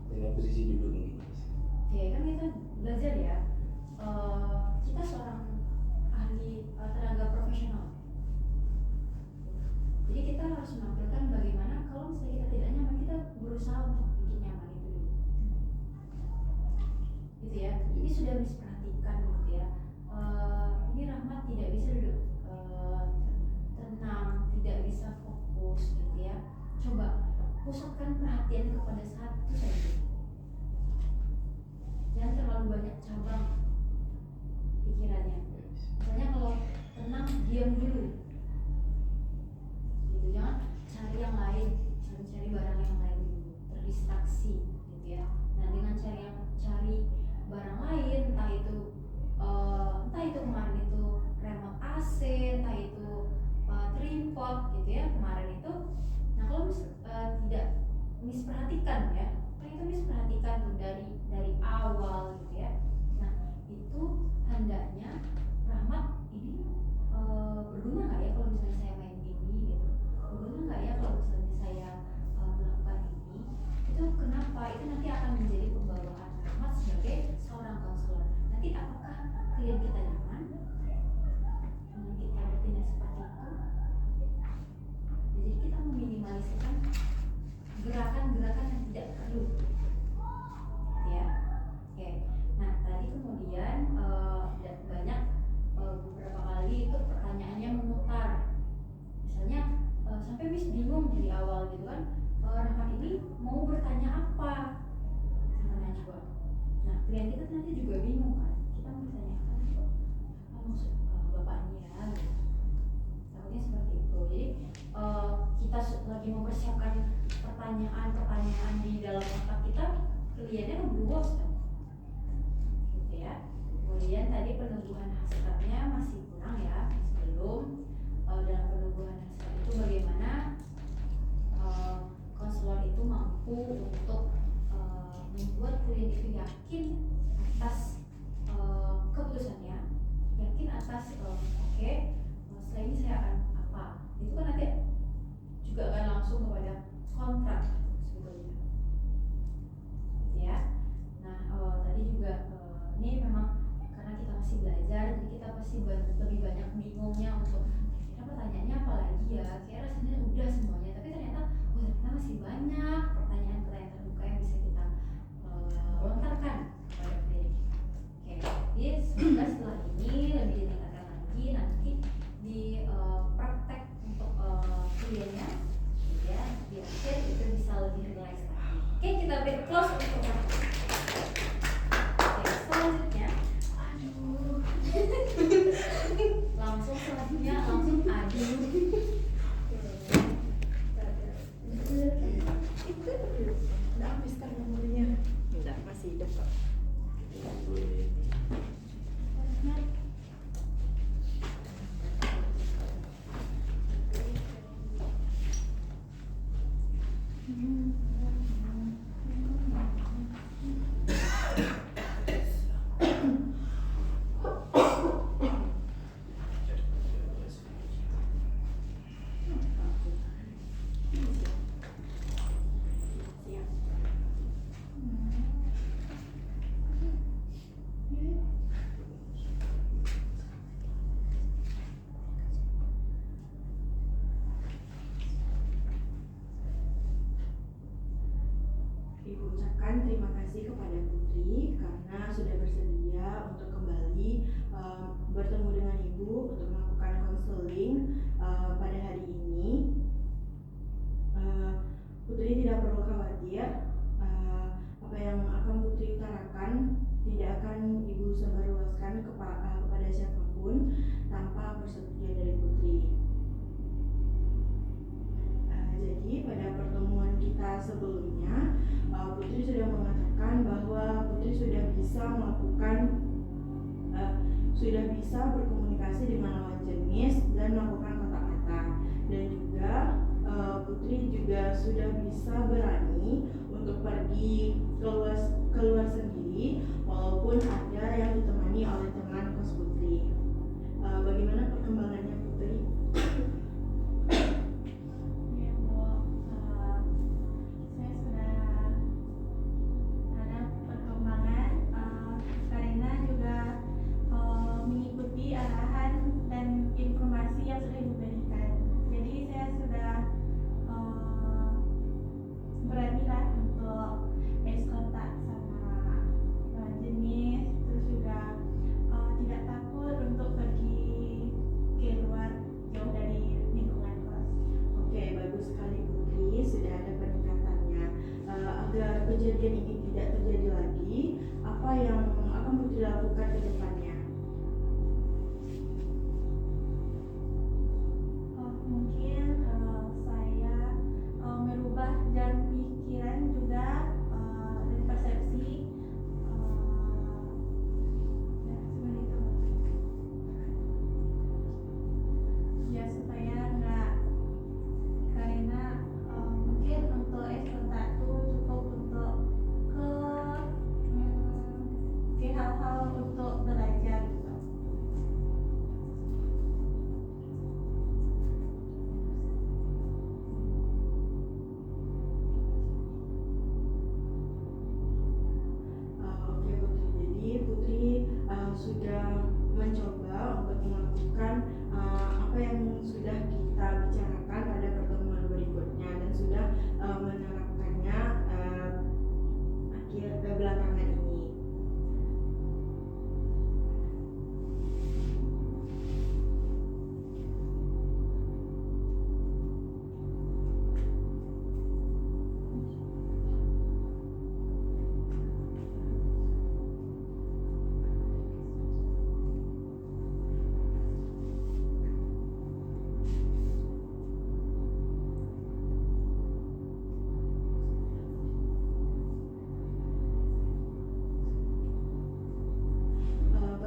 Dengan posisi duduk mungkin bisa. Oke, kan kita belajar ya. Kita seorang ahli tenaga profesional. Jadi kita harus menampilkan bagaimana kalau misalnya kita tidak nyaman, kita berusaha untuk bikin nyaman itu dulu. Gitu ya. Ini sudah diperhatikan gitu ya. Ini Rahmat tidak bisa duduk tenang, tidak bisa fokus gitu ya. Coba pusatkan perhatian kepada satu saja. Jangan terlalu banyak cabang pikirannya. Misalnya kalau tenang, diam dulu. Gitu, jangan cari yang lain, jangan cari barang yang lain dulu, terdistraksi gitu ya. Nah dengan cari barang lain, entah itu kemarin itu remote AC, entah itu tripod gitu ya kemarin itu. Nah kalau tidak misperhatikan ya, kan itu misperhatikan tuh dari awal gitu ya. Nah itu hendaknya Rahmat ini berguna nggak ya kalau misalnya saya main ini gitu, berguna nggak ya kalau misalnya saya melakukan ini, itu kenapa, itu nanti akan menjadi pembawaan Rahmat sebagai seorang konselor. Nanti apakah klien kita nyaman dengan kita bertindak seperti itu? Jadi kita meminimalisirkan gerakan-gerakan yang tidak perlu ya. Oke. Nah tadi kemudian banyak beberapa kali itu pertanyaannya memutar. Misalnya sampai Miss bingung dari awal gitu kan, Rahmat ini mau bertanya apa sama Najwa. Nah klien kita nanti juga bingung kan, kita mau bertanya apa maksud bapaknya gitu. Takutnya seperti itu. Jadi kita lagi mempersiapkan pertanyaan di dalam otak kita, kliennya ngebuos kan gitu ya. Kemudian tadi peneguhan hasratnya masih kurang ya, masih belum. Dalam peneguhan hasrat itu bagaimana konselor itu mampu untuk membuat klien itu yakin atas keputusannya, yakin atas oke, setelah ini saya akan apa. Itu kan nanti juga akan langsung kepada kontrak sebetulnya ya. Nah tadi juga ini memang karena kita masih belajar, jadi kita pasti lebih banyak bingungnya untuk kira pertanyaannya apa lagi ya, kira rasanya udah semuanya, tapi ternyata masih banyak pertanyaan terbuka yang bisa kita lontarkan kepada klien. Oke, jadi semoga setelah ini lebih ditingkatkan lagi nanti di praktek untuk kliennya ya, di akhir itu bisa lebih relax lagi. Oke, kita beri close untuk oke, selanjutnya langsung selanjutnya langsung Udah habis kan nomornya? Enggak, masih hidup kok. mengucapkan terima kasih kepada Putri karena sudah bersedia untuk kembali bertemu dengan Ibu untuk melakukan konseling pada hari ini. Putri tidak perlu khawatir, apa yang akan Putri utarakan tidak akan Ibu sebarluaskan kepada siapapun tanpa persetujuan dari Putri. Jadi pada pertemuan kita sebelumnya, Putri sudah mengatakan bahwa Putri sudah bisa berkomunikasi dengan lawan jenis dan melakukan kata-kata, dan juga Putri juga sudah bisa berani untuk pergi keluar sendiri walaupun ada yang ditemani oleh teman kos Putri. Bagaimana perkembangannya Putri? Ya Bu, saya sudah ada perkembangan. Karina juga mengikuti arahan dan informasi yang sudah diberikan. Jadi saya sudah beranilah untuk kontak sama lawan jenis, terus juga tidak takut untuk pergi keluar jauh dari lingkungan kos. Oke, bagus sekali Putri, sudah ada peningkatannya. Agar kejadian ini tidak terjadi lagi, apa yang akan Putri lakukan ke depannya? Mungkin saya merubah jalan pikiran juga dan persepsi ya seperti itu ya, supaya enggak, karena mungkin untuk kontak tuh cukup untuk ke hal-hal untuk belajar gitu. Oke Putri, jadi Putri sudah mencoba untuk melakukan apa yang sudah kita bicarakan pada pertemuan berikutnya dan sudah menerapkannya belakangan ini.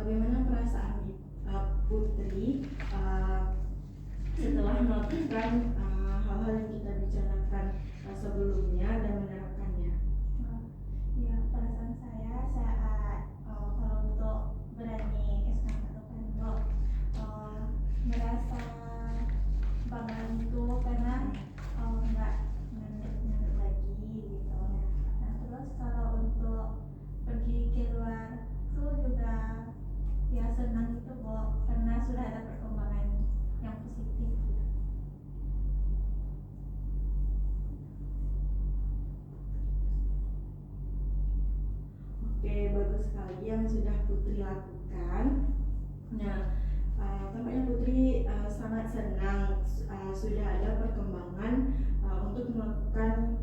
Bagaimana perasaan Putri setelah melakukan hal-hal yang kita bicarakan sebelumnya dan menerapkannya? Ya, perasaan saya saat kalau untuk berani atau untuk merasa bangga itu karena nggak ngendut lagi gitu. Nah terus kalau untuk pergi keluar itu juga ya senang gitu Bu, karena sudah ada perkembangan yang positif. Oke, bagus sekali yang sudah Putri lakukan. Nah, tampaknya Putri sangat senang sudah ada perkembangan untuk melakukan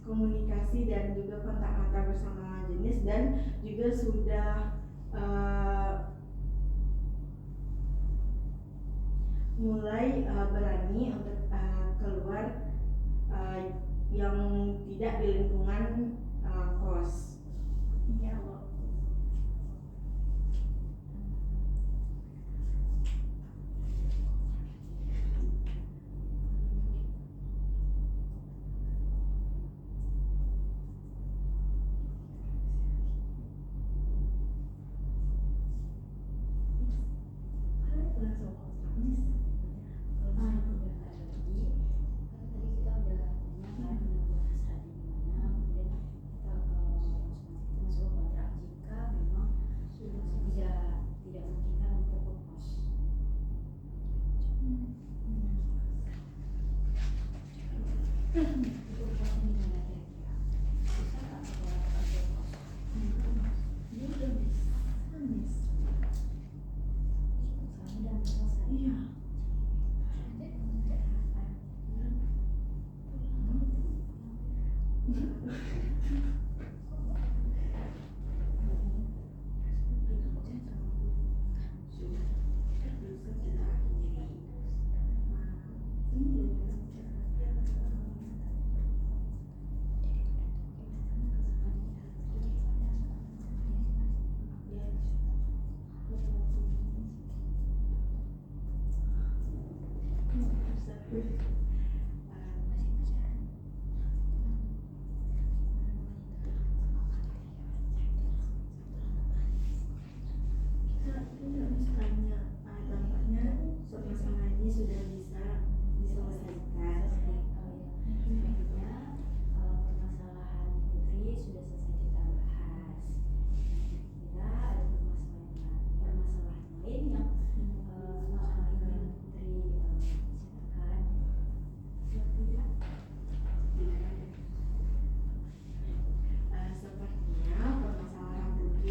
komunikasi dan juga kontak mata bersama jenis, dan juga sudah mulai berani untuk keluar yang tidak di lingkungan kos. Iya Bu.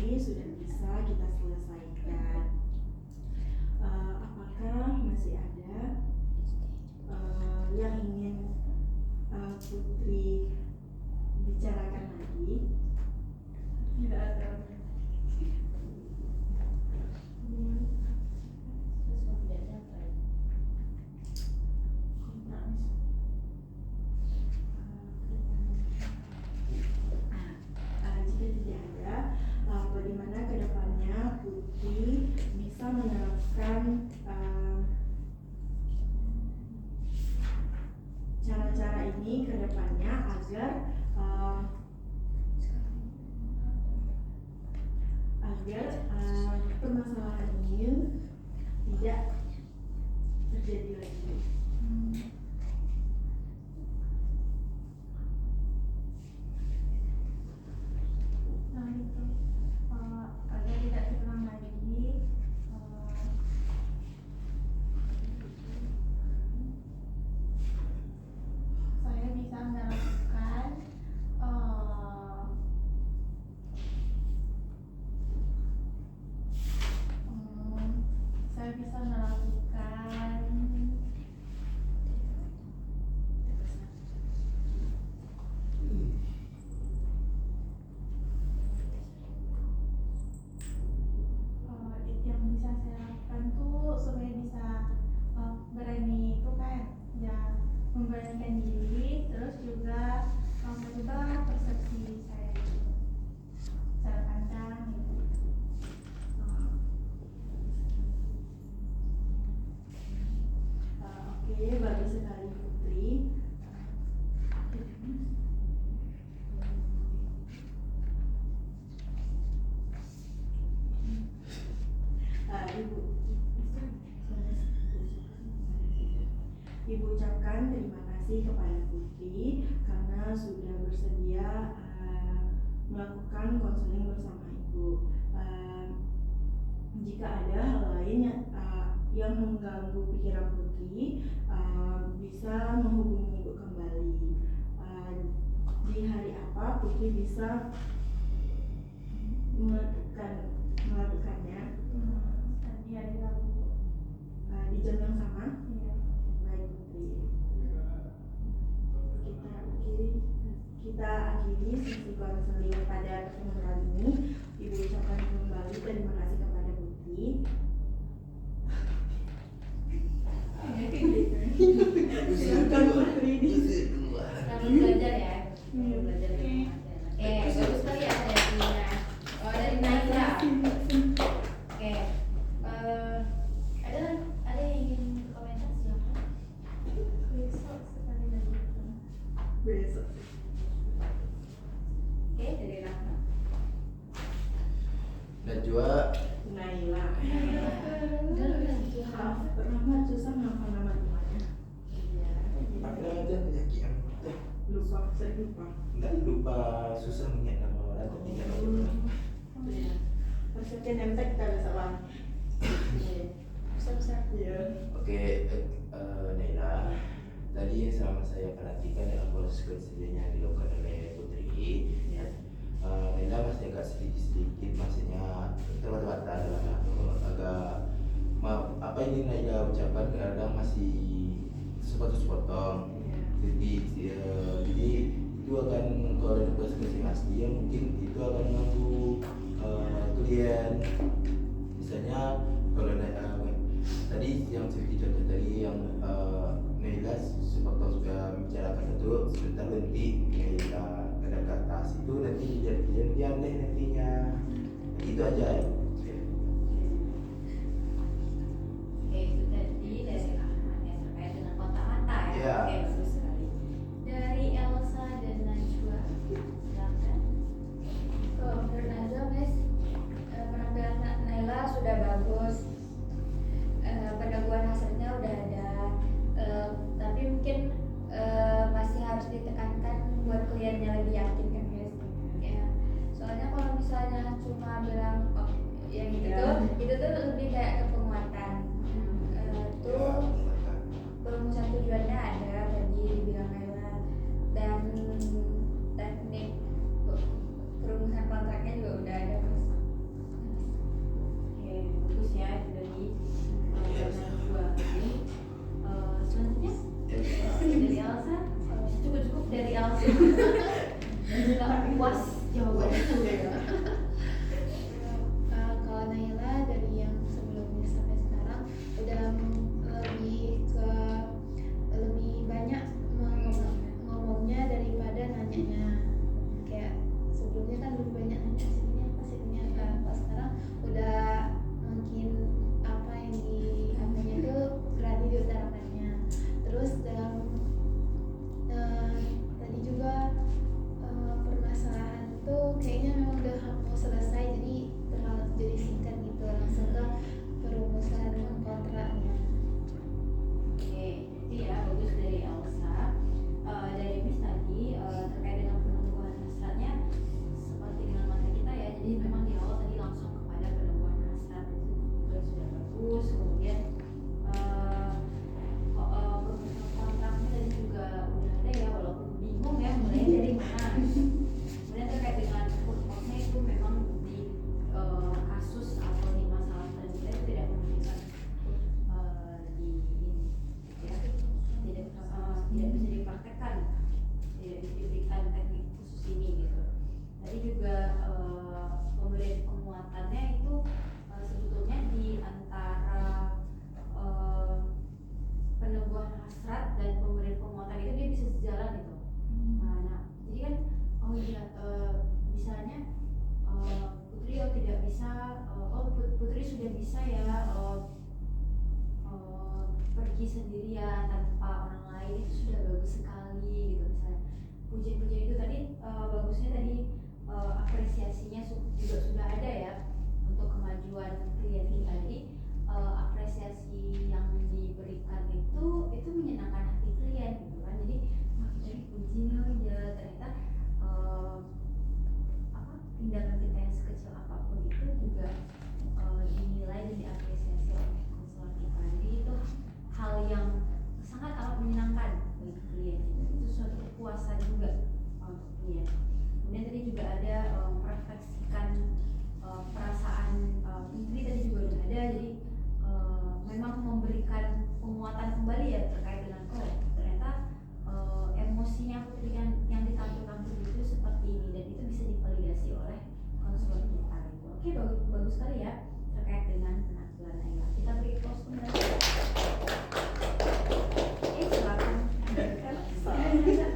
Putri sudah bisa kita selesaikan. Apakah masih ada yang ingin Putri bicarakan lagi? Tidak ada. Terus kalau tidak ada apa ya? Jika tidak ada, bagaimana kedepannya Putri bisa menerapkan cara-cara ini ke depannya agar permasalahan ini tidak terjadi lagi. Nah itu agar tidak terulang lagi, saya bisa melakukan saya bisa melakukan yang bisa saya lakukan tuh supaya bisa berani itu kan ya, memberanikan diri, terus juga merubah persepsi saya gitu, cara pandang gitu. Oke, bagus sekali Putri. Ibu ucapkan terima kasih kepada Putri karena sudah bersedia melakukan konseling bersama Ibu. Jika ada hal lain yang mengganggu pikiran Putri, bisa menghubungi Ibu kembali. Di hari apa Putri bisa melakukannya? Tadi hari Rabu. Di jam yang sama? Iya. Baik Putri. Kita akhiri sesi konseling pada pertemuan kali ini. Ibu ucapkan kembali terima kasih kepada Putri. Silakan Putri. Selamat belajar ya. Selamat belajar ya. Bagus sekali ya dari dari Naila. Oke. Ada yang ingin komentar silakan. Besok sekali lagi. Besok. Oke, dari Rahma. Najwa, Naila. Jangan Rahmat susah ngapal nama rumahnya. apa aja penyakit Lupa, saya lupa. enggak lupa, susah mengingat nama orang tapi ingat nama orang. Iya. Maksudnya nempel kita bisa bang. besar-besar. Iya. Oke, Naila, tadi selama saya perhatikan dalam proses konseling yang dilakukan oleh Putri, Naila masih agak sedikit maksudnya terbata-bata dalam agak apa yang Naila ucapkan kadang masih sepotong-sepotong. Jadi itu akan kalau ada proses konseling asli ya mungkin itu akan mengganggu kalian. Misalnya kalau tadi yang seperti contoh tadi yang Naila sepotong sudah membicarakan itu sebentar berhenti Naila ada ke atas itu nanti jadi aneh nantinya itu aja. Oke, itu tadi dari Rahmat ya terkait dengan kotak-mata ya. Iya. Oke, bagus sekali. Dari Elsa dan Najwa, silakan. Kalau menurut Najwa, Miss, penampilan Naila sudah bagus, peneguhan hasilnya udah ada, tapi mungkin masih harus ditekankan buat kliennya lebih yakin kan, Miss. Ya, soalnya kalau misalnya cuma bilang oh yang itu tuh lebih kayak ke penguatan. Tuh perumusan tujuannya ada tadi dibilang Naila, dan teknik perumusan kontraknya juga udah ada, Mas. bisa Putri sudah bisa ya pergi sendirian tanpa orang lain, itu sudah bagus sekali gitu. Misalnya pujian-pujian itu tadi bagusnya tadi apresiasinya juga sudah ada ya untuk kemajuan klien kita. Jadi apresiasi yang diberikan itu menyenangkan hati klien gitu kan. Jadi wah kita dipuji nih, oh ya ternyata tindakan kita yang sekecil apapun itu juga dinilai dan diapresiasi oleh konselor kita. Jadi itu hal yang sangat amat menyenangkan bagi klien. Itu suatu kepuasan juga untuk klien. Kemudian tadi juga ada merefleksikan perasaan Fitri tadi juga udah ada. Jadi memang memberikan penguatan kembali ya terkait dengan ternyata emosinya Putri yang ditampilkan itu seperti ini, dan itu bisa divalidasi oleh konselor kita gitu. Oke, bagus sekali ya terkait dengan penampilan Ayla. Kita beri close kembali. Silakan. Iya, Lisa.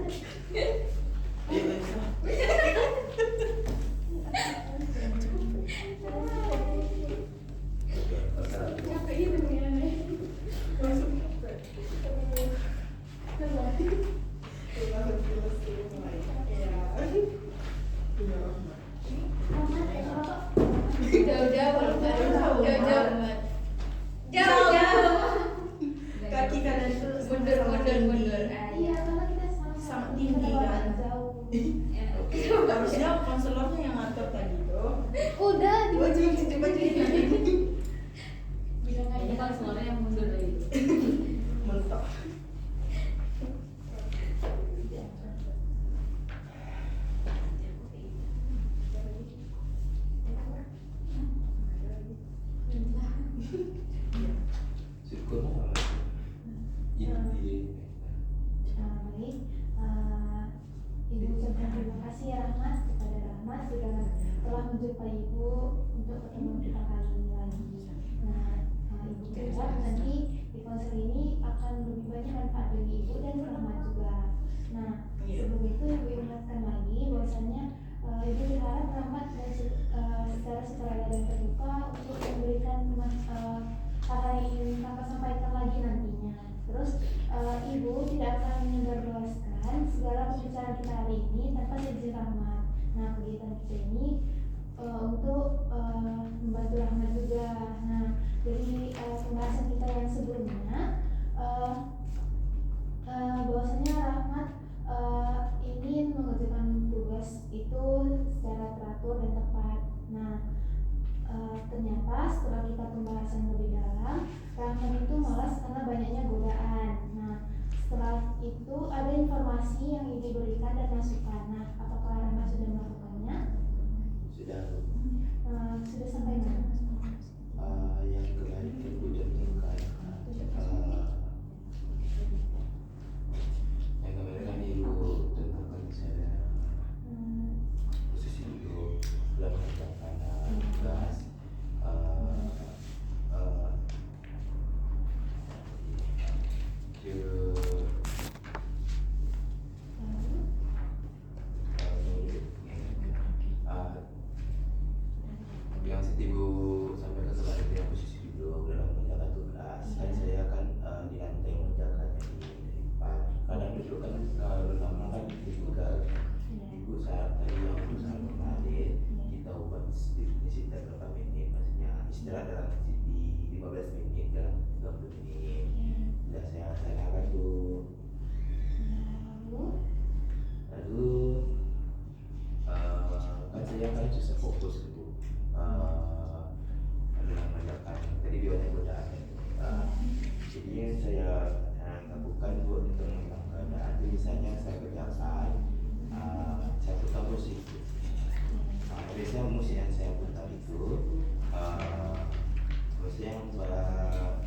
Kaki kanan itu mundur. Iya, karena kita sangat tinggi kan. jauh. Harusnya konselornya yang ngatur tadi tuh. Udah Coba bilang Ini aja. konselornya yang mundur dari itu. mentok. Syukur lah. Iya. Baik, Ibu ucapkan terima kasih ya Rahmat kepada Rahmat sudah telah menjumpai Ibu untuk pertemuan kita kali ini lagi. Nah, Ibu berharap nanti di konser ini akan lebih banyak manfaat bagi Ibu dan Rahmat juga. Nah, sebelum itu Ibu ingatkan lagi bahwasanya Ibu berharap Rahmat secara sukarela dan terbuka untuk memberikan hal yang ingin Kakak sampaikan lagi nantinya. Terus Ibu tidak akan menyebarluaskan segala pembicaraan kita hari ini tanpa izin Rahmat. Nah, kegiatan kita ini untuk membantu Rahmat juga. Nah, dari pembahasan kita yang sebelumnya bahwasanya Rahmat ingin mengerjakan tugas itu secara teratur dan tepat. Nah, ternyata setelah kita pembahasan lebih dalam, Rahmat itu malas karena banyaknya godaan. Nah, setelah itu ada informasi yang diberikan dan masukan. Nah, apakah Rahmat sudah melakukannya? Sudah. Sudah sampai mana? Yang kemarin itu contohkan yang kemarin kan ibu contohkan saya posisi duduk dalam mengerjakan tugas yang ibu sampaikan kemarin itu yang posisi duduk dalam mengerjakan tugas. Kan saya kan di lantai mengerjakannya di depan. Kadang duduk kan lama kan juga ibu saat tadi yang berusaha kemarin kita ubah disita berapa menit, maksudnya istirahat dalam di 15 menit dalam 30 menit. Sudah saya laksanakan tuh. Lalu kan saya kan susah fokus gitu dalam mengerjakan tadi biasanya godaan. Jadi saya lakukan buat untuk menghilangkan godaan. Misalnya saya kerjakan saya putar musik. Biasanya musik yang saya putar itu musik yang buat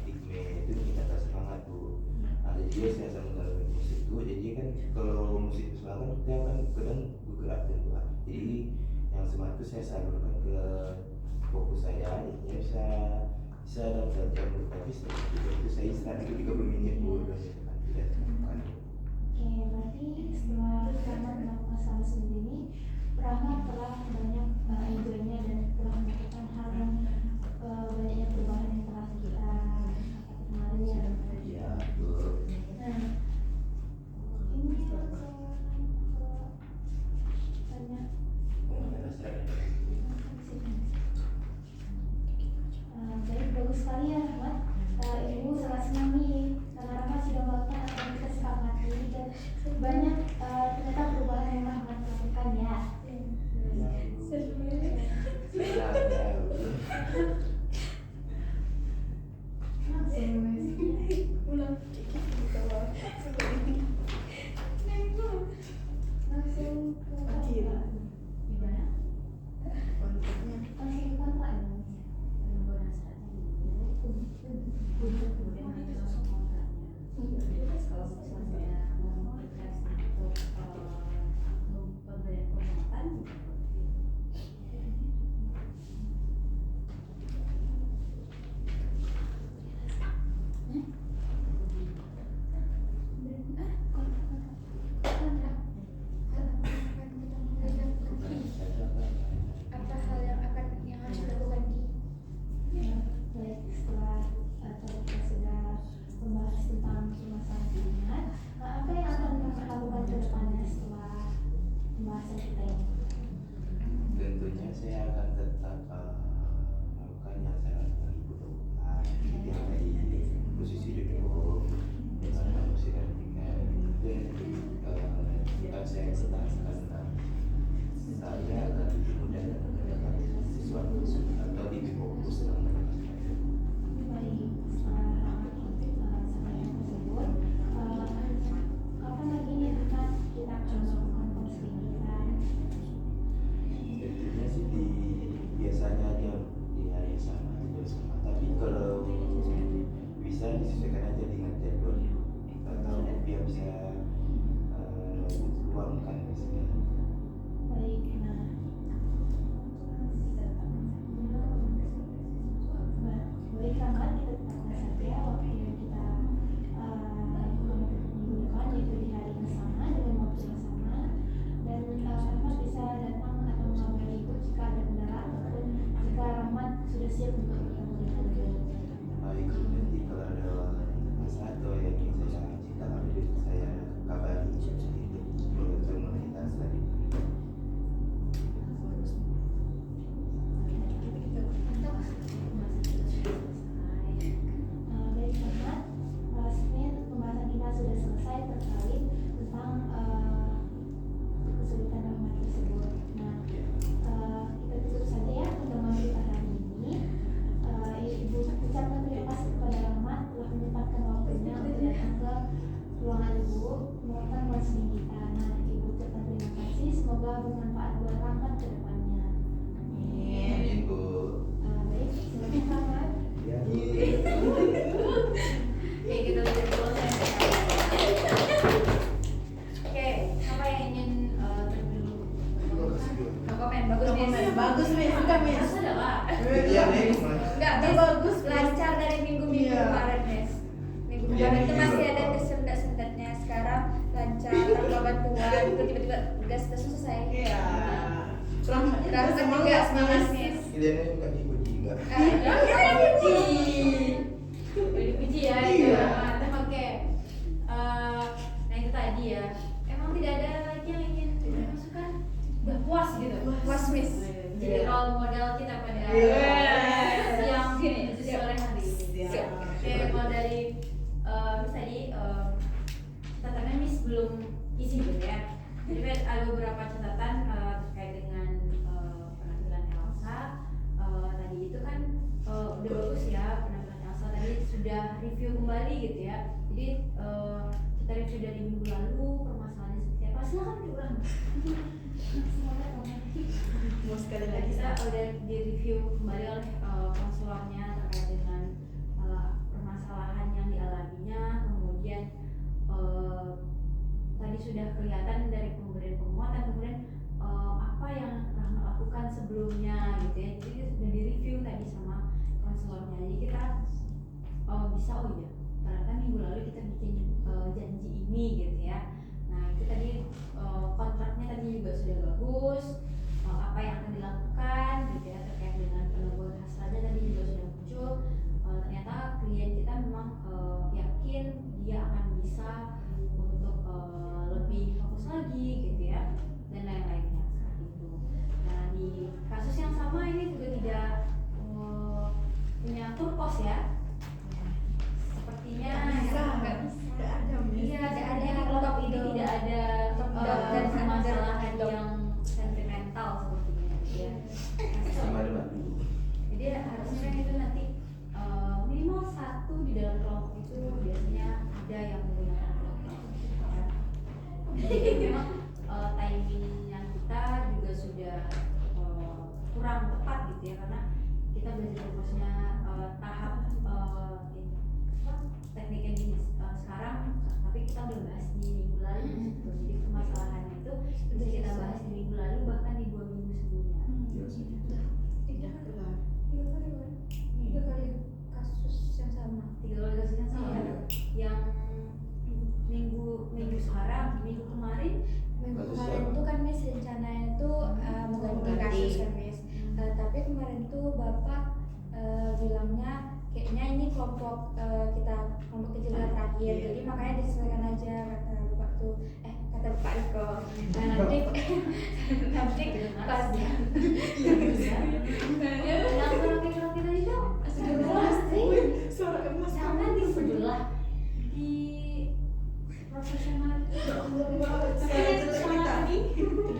hikmah itu kita semangat tuh. Jadi saya sambungkan musik itu. Jadi kan kalau musik itu semangat kan kita kan kadang bergerak dan buat. Jadi yang semangat itu saya salurkan ke fokus saya. Jadinya bisa dalam jam habis itu saya istirahat 30 menit dulu dan tidak temukan. Oke, berarti setelah Rahmat melakukan selama seminggu ini, Rahmat telah banyak enjoy-nya dan telah melakukan hal sudah siap untuk bertemu dengan beliau. Baik, nanti kalau ada masalah atau yang ingin saya cerita nanti saya kabari seperti itu. Belum ketemu kita tadi. Baik teman, sebenarnya pembahasan kita sudah selesai terkait tentang kesulitan rahmat tersebut. Nah, kita tutup saja ya pertemuan kita hari ini. Ibu ucapkan terima kasih kepada Rahmat telah menyempatkan waktunya untuk datang ke ruangan Ibu merupakan konseling kita. Nah, Ibu ucapkan terima kasih. Semoga bermanfaat buat Rahmat ke depannya. Amin, Bu. Baik, silakan Rahmat. Ya, Bu. Oke, kita lanjut dulu saya. Oke, apa yang ingin terlebih dulu? No comment, bagus Miss. Bagus Miss, suka Miss. Bagus adalah. Iya, nih. Enggak, Itu bagus, Miss. lancar dari minggu-minggu Iya. kemarin, Miss. Minggu Iya, kemarin itu iya. masih ada kesendat-sendatnya, sekarang lancar tanpa bantuan, itu tiba-tiba udah selesai. Iya. Rahmat Rahmat juga semangat, Miss. Kalian suka dipuji enggak? Boleh dipuji ya itu. Iya. Oke. Nah itu tadi ya. Emang tidak ada lagi yang ingin dimasukkan? Udah puas gitu. Puas, Miss. Jadi role model kita pada siang menuju sore hari ini. Siap. Oke, kalau dari Miss tadi catatannya Miss belum isi belum ya? Jadi ada beberapa catatan terkait dengan penampilan Elsa. Tadi itu kan udah bagus ya penampilan Elsa, tadi sudah review kembali gitu ya. Jadi kita review dari minggu lalu permasalahannya seperti apa. Silakan diulang. Mau sekali lagi Kita udah di review kembali oleh konselornya terkait dengan permasalahan yang dialaminya, kemudian tadi sudah kelihatan dari pemberian penguatan, kemudian apa yang Rahma lakukan sebelumnya gitu ya. Jadi sudah di review tadi sama konselornya. Jadi kita bisa ternyata minggu lalu kita bikin janji ini gitu ya. Nah itu tadi kontraknya tadi juga sudah bagus. Apa yang akan dilakukan gitu ya terkait dengan peneguhan hasratnya tadi juga sudah muncul. Ternyata klien kita memang yakin dia akan bisa untuk lebih fokus lagi gitu ya, dan lain-lainnya seperti itu. Nah di kasus yang sama ini juga tidak punya turkos ya. Sepertinya Nggak ada Miss. iya, ada kelompok ini tidak ada dan permasalahan yang sentimental sepertinya gitu ya. Sama dengan dulu. Jadi harusnya kan itu nanti minimal satu di dalam kelompok itu biasanya ada yang menggunakan kelompok gitu kan. Jadi memang timingnya kita juga sudah kurang tepat gitu ya, karena kita belajar fokusnya tahap tekniknya gini sekarang, tapi kita udah bahas di minggu lalu gitu. Jadi permasalahannya itu bisa kita bahas di minggu lalu, bahkan di 2 minggu sebelumnya. Iya, segitu. Tiga kali kasus yang sama. 3 kali kasus yang sama. Iya. Yang minggu sekarang, minggu kemarin Minggu Kasus kemarin siapa? itu kan Miss rencananya itu mengganti kasus kan Miss. Tapi kemarin tuh Bapak bilangnya kayaknya ini kelompok kelompok kecil terakhir, Iya. jadi makanya diselesaikan aja kata Bapak tuh, kata Bapak Riko. Nah nanti pas yang laki-laki tadi tuh Suara emas sangat di sebelah di profesional itu.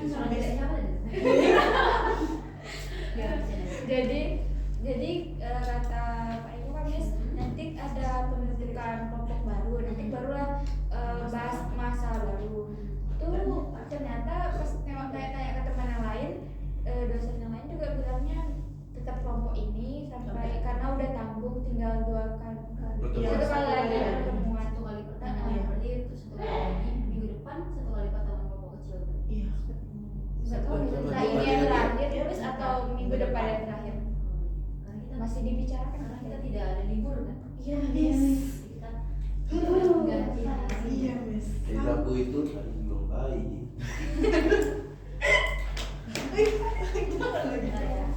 Suara beda siapa tadi? Ya, jadi kata Pak Riko kan Miss, nanti ada pembentukan kelompok baru, nanti barulah bahas masalah baru. Tuh ternyata pas memang tanya-tanya ke teman yang lain, dosen yang lain juga bilangnya tetap kelompok ini sampai karena udah tanggung tinggal 2 kali Pertemuan. satu kali lagi ada pertemuan. 1 kali pertemuan berarti itu 1 kali lagi minggu depan, 1 kali pertemuan kelompok kecil. Iya. Nggak tahu Pertemuan nah ini dua yang kali. terakhir terus atau minggu depan yang terakhir Karena kita masih dibicarakan karena kita tidak ada libur kan. Iya Miss. Kita ganti hari. Iya Miss. Jadi Rabu itu hari belum baik. Bentar ya.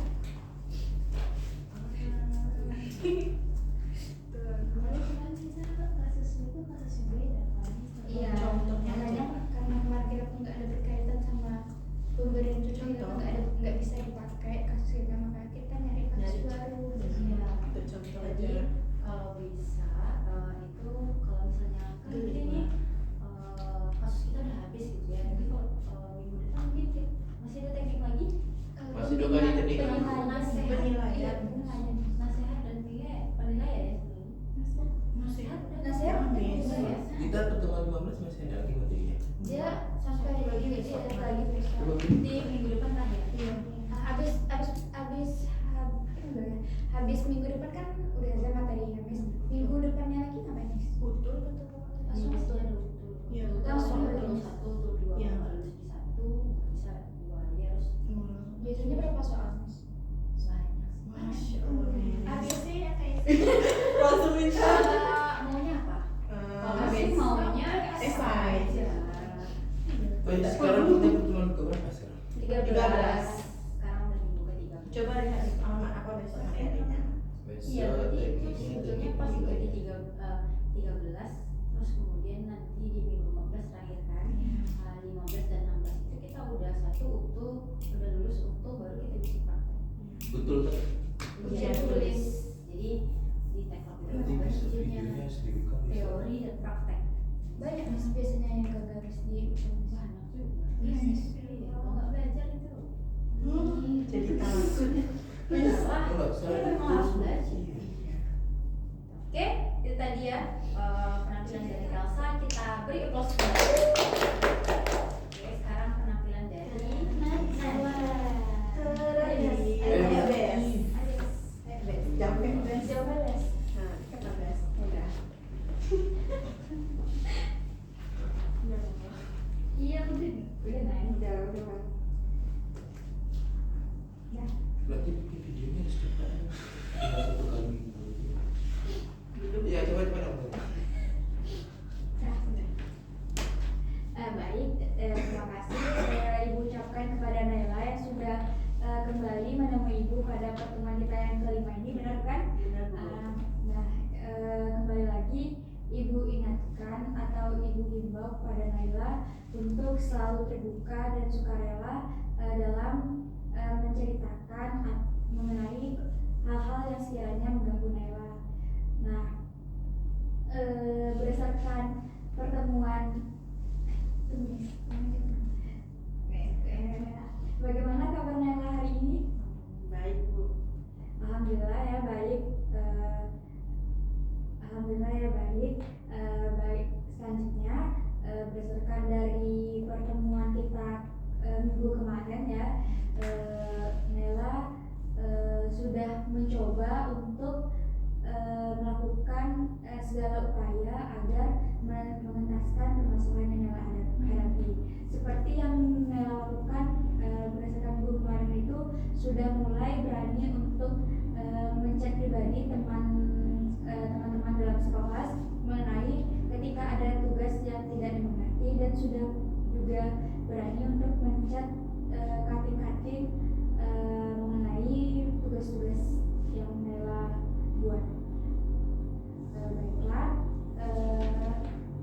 habis minggu depan kan udah ada materinya Miss. Minggu depannya lagi ngapain Miss? Betul. Langsung itu ada betul. Iya, Langsung betul. lulus satu tuh dua Iya. kalau lulus di satu bisa dua dia harus Biasanya berapa soal Miss? banyak. Masya Allah. ABC ya kayak Langsung minta. Maunya apa? Kalau ABC. sih maunya esai. aja. Oh, ya, sekarang kita pertemuan ke berapa sekarang? 13. Sekarang udah minggu ke-13. Coba lihat alamat apa besok materinya. Besok Iya, berarti itu tekniknya sebetulnya dan pas juga di tekniknya. 13, terus kemudian nanti di minggu 15 terakhir kan, 15 dan 16 itu kita udah satu utuh, udah lulus utuh baru kita bisa praktek. Betul kan? Ujian tulis, jadi di teknik itu Nanti ada besok ujiannya videonya sedikit kan bisa. teori dan praktek. Banyak Miss biasanya yang gagal Miss di Banyak juga. Iya, Miss. Iya, kalau nggak belajar itu. Jadi takut. Wah, Enggak, saya kita memang harus itu- belajar. Iya. Oke, itu tadi ya penampilan dari Elsa. Kita beri applause dulu. Oke, sekarang penampilan dari Najwa. Iya, udah naik. Udah. Berarti bikin videonya harus cepat. Tinggal 1 kali minggu. Iya, coba dong. Baik, terima kasih Ibu ucapkan kepada Naila yang sudah kembali menemui Ibu pada pertemuan kita yang kelima ini, benar kan? Kembali lagi Ibu ingatkan atau Ibu himbau kepada Naila untuk selalu terbuka dan sukarela dalam menceritakan mengenai hal-hal yang sekiranya mengganggu Naila. Nah, berdasarkan pertemuan bagaimana kabar Naila hari ini? Baik, Bu. Alhamdulillah ya baik. Baik. Selanjutnya berdasarkan dari pertemuan kita minggu kemarin ya, Naila sudah mencoba untuk melakukan segala upaya agar mengentaskan permasalahan yang Naila hadapi. Seperti yang Naila lakukan berdasarkan minggu kemarin itu, sudah mulai berani untuk menchat pribadi teman-teman dalam sekelas mengenai ketika ada tugas yang tidak dimengerti, dan sudah juga berani untuk menchat kating-kating mengenai tugas-tugas yang Naila buat. Baiklah,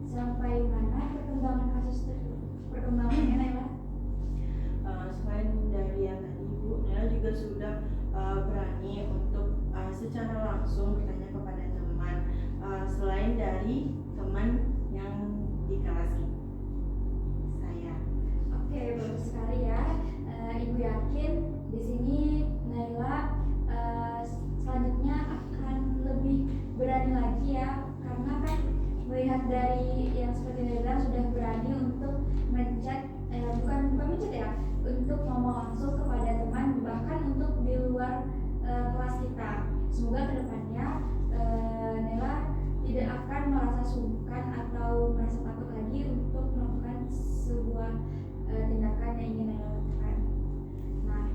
sampai mana perkembangan kasus perkembangannya Naila? Selain dari yang tadi Bu, Nela juga sudah berani untuk secara langsung bertanya kepada teman, selain dari teman yang di kelas ini. Saya. Oke, bagus sekali ya. Ibu yakin di sini Naila selanjutnya akan lebih berani lagi ya, karena kan melihat dari yang seperti Naila sudah berani untuk menchat, bukan menchat ya, untuk ngomong langsung kepada teman, bahkan untuk di luar kelas kita. Semoga kedepannya Naila tidak akan merasa sungkan atau merasa takut lagi untuk melakukan sebuah tindakan yang ingin Naila lakukan. Nah,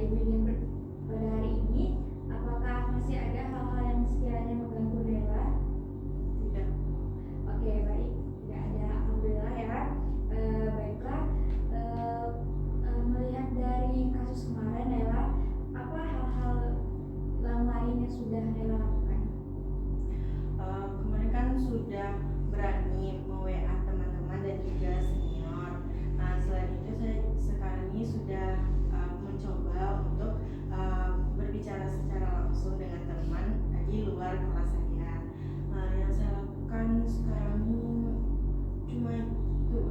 Ibu ingin pada hari ini, apakah masih ada hal-hal yang sekiranya mengganggu Naila? Tidak. Oke, baik, tidak ada, alhamdulillah ya. Baiklah, melihat dari kasus kemarin Naila, apa hal-hal yang lain yang sudah Naila lakukan? Kemarin kan sudah berani me-WA teman-teman dan juga senior. Selain itu saya sekarang ini sudah mencoba untuk berbicara secara langsung dengan teman di luar kelas saya. Yang saya lakukan sekarang ini cuma itu.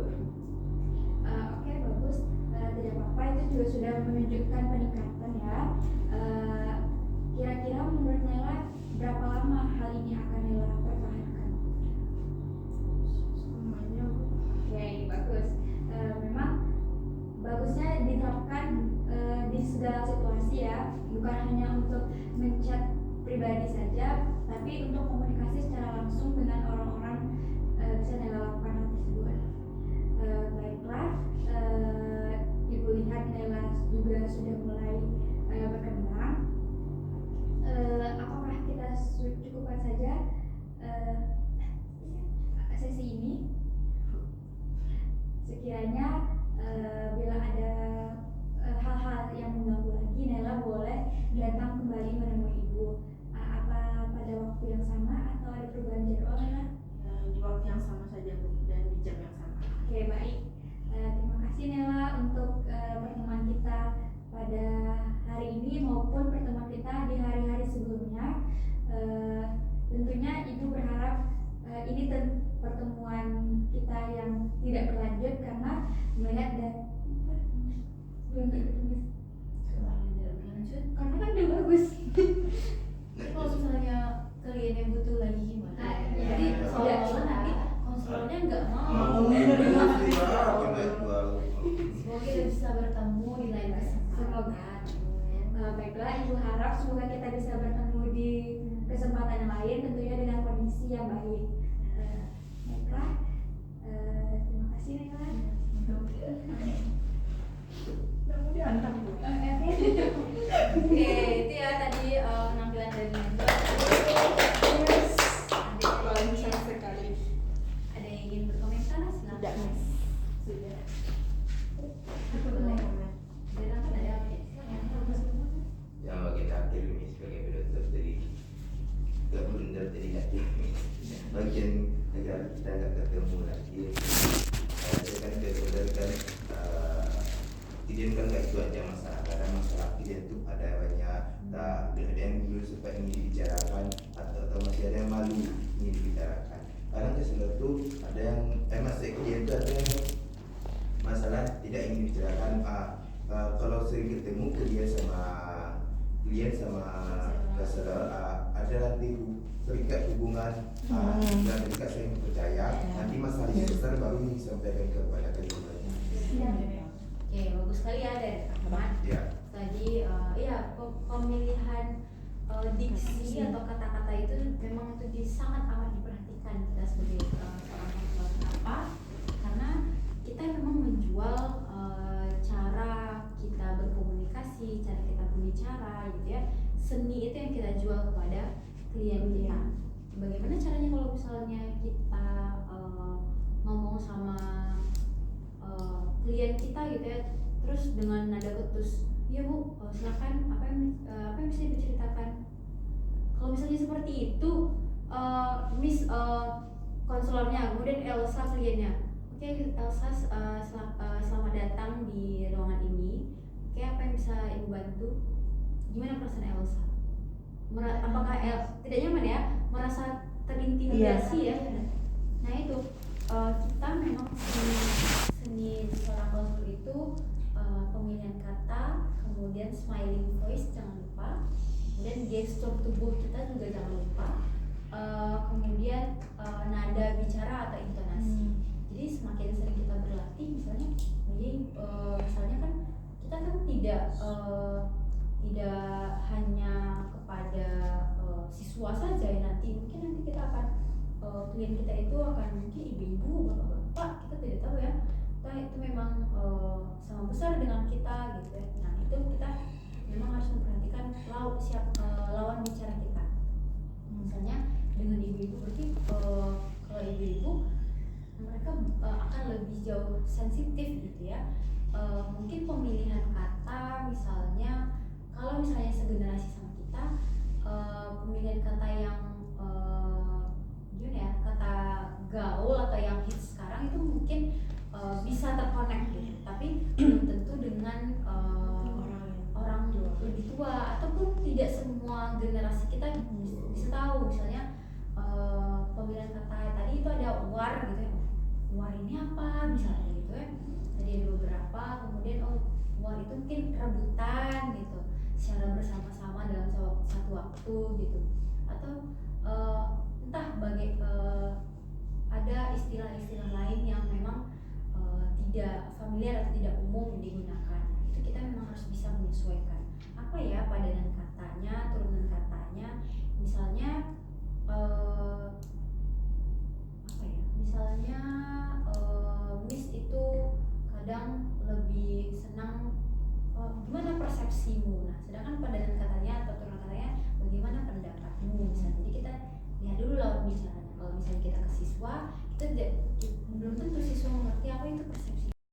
Oke, bagus. Tidak apa-apa, itu juga sudah menunjukkan peningkatan ya. Kira-kira menurut Naila berapa lama hal ini akan Naila pertahankan? Semuanya Bu. Oke, bagus. Memang bagusnya diterapkan di segala situasi ya, bukan hanya untuk menchat pribadi saja, tapi untuk komunikasi secara langsung dengan orang-orang bisa Nela lakukan hal tersebut. Baiklah, Ibu lihat Nela juga sudah mulai berkembang. Apakah kita cukupkan saja sesi ini? Sekiranya bila ada hal-hal yang mengganggu lagi, Nela boleh datang kembali menemui Ibu. Apa pada waktu yang sama atau ada perubahan jadwal, Nela? Di waktu yang sama saja Bu, dan di jam yang sama. Oke, baik. Terima kasih Nela untuk pertemuan kita pada hari ini maupun pertemuan kita di hari-hari sebelumnya. Tentunya Ibu berharap ini pertemuan kita yang tidak berlanjut karena melihat dan belum tertulis karena kan udah bagus. Tapi kalau misalnya kalian yang butuh lagi gimana? Jadi Tidak. soalnya nanti konselornya nggak mau. Semoga kita bisa bertemu di lain kesempatan. Baiklah, Ibu harap semoga kita bisa bertemu di kesempatan yang lain, tentunya dengan kondisi yang baik. Baiklah, terima kasih Nela. Oke, itu ya tadi penampilan dari Najwa. Lancar sekali. Ada yang ingin berkomentar? Silakan. Tidak, Mas. Sudah. Boleh. Silakan, ada apa? Yang bagian akhir ini sebagai penutup dari gak benar tadi nanti bagian negara kita nggak ketemu lagi. Saya kan benar kan kejadian kan nggak itu aja masalah, karena masalah kejadian itu ada banyak, ada yang dulu sempat ingin dibicarakan atau masih ada yang malu ingin dibicarakan. Kadang kesalahan itu ada yang masalah kejadian itu ada yang masalah tidak ingin dibicarakan. Kalau sering ketemu kalian sama saudara ada nanti terikat hubungan dan terikat saling percaya. Nanti masalah yang besar baru disampaikan kepada kalian. Oke, bagus sekali ya dari teman. Ya. Tadi ya pemilihan diksi atau kata-kata itu memang itu sangat amat diperhatikan kita sebagai seorang konselor. Kenapa? Karena kita memang menjual cara kita berkomunikasi, cara kita berbicara, gitu ya. Seni itu yang kita jual kepada klien kita. Bagaimana caranya kalau misalnya kita ngomong sama klien kita gitu ya, terus dengan nada ketus, ya Bu, silakan apa yang bisa Ibu ceritakan. Kalau misalnya seperti itu, Miss konselornya, kemudian Elsa kliennya, oke Elsa selamat datang di ruangan ini. Oke, apa yang bisa Ibu bantu? Gimana perasaan Elsa? Apakah tidak nyaman ya? Merasa terintimidasi ya? Nah itu kita memang seni seorang konselor itu pemilihan kata, kemudian smiling voice jangan lupa, kemudian gestur tubuh kita juga jangan lupa, kemudian nada bicara atau intonasi. Jadi semakin sering kita berlatih, misalnya kan kita kan tidak hanya kepada siswa saja ya, nanti kita akan klien kita itu akan mungkin ibu-ibu, bapak-bapak, kita tidak tahu ya. Itu memang sama besar dengan kita gitu ya. Nah itu kita memang harus memperhatikan lawan bicara kita. Misalnya dengan ibu-ibu, berarti kalau ibu-ibu mereka akan lebih jauh sensitif gitu ya. Mungkin pemilihan kata misalnya, kalau misalnya segenerasi sama kita, pemilihan kata yang gimana ya, kata gaul atau yang hits sekarang itu mungkin bisa terkonek gitu, tapi belum tentu dengan orang lebih tua, ataupun tidak semua generasi kita bisa tahu. Misalnya pemilihan kata tadi itu ada war gitu ya, war ini apa misalnya gitu ya, tadi ada beberapa, kemudian war itu mungkin rebutan gitu secara bersama-sama dalam satu waktu gitu, atau entah ada istilah-istilah lain yang memang tidak familiar atau tidak umum digunakan. Itu kita memang harus bisa menyesuaikan apa ya padanan katanya, turunan kadang lebih senang gimana persepsimu. Nah sedangkan padanan katanya atau turunan katanya bagaimana pendapatmu misalnya. Jadi kita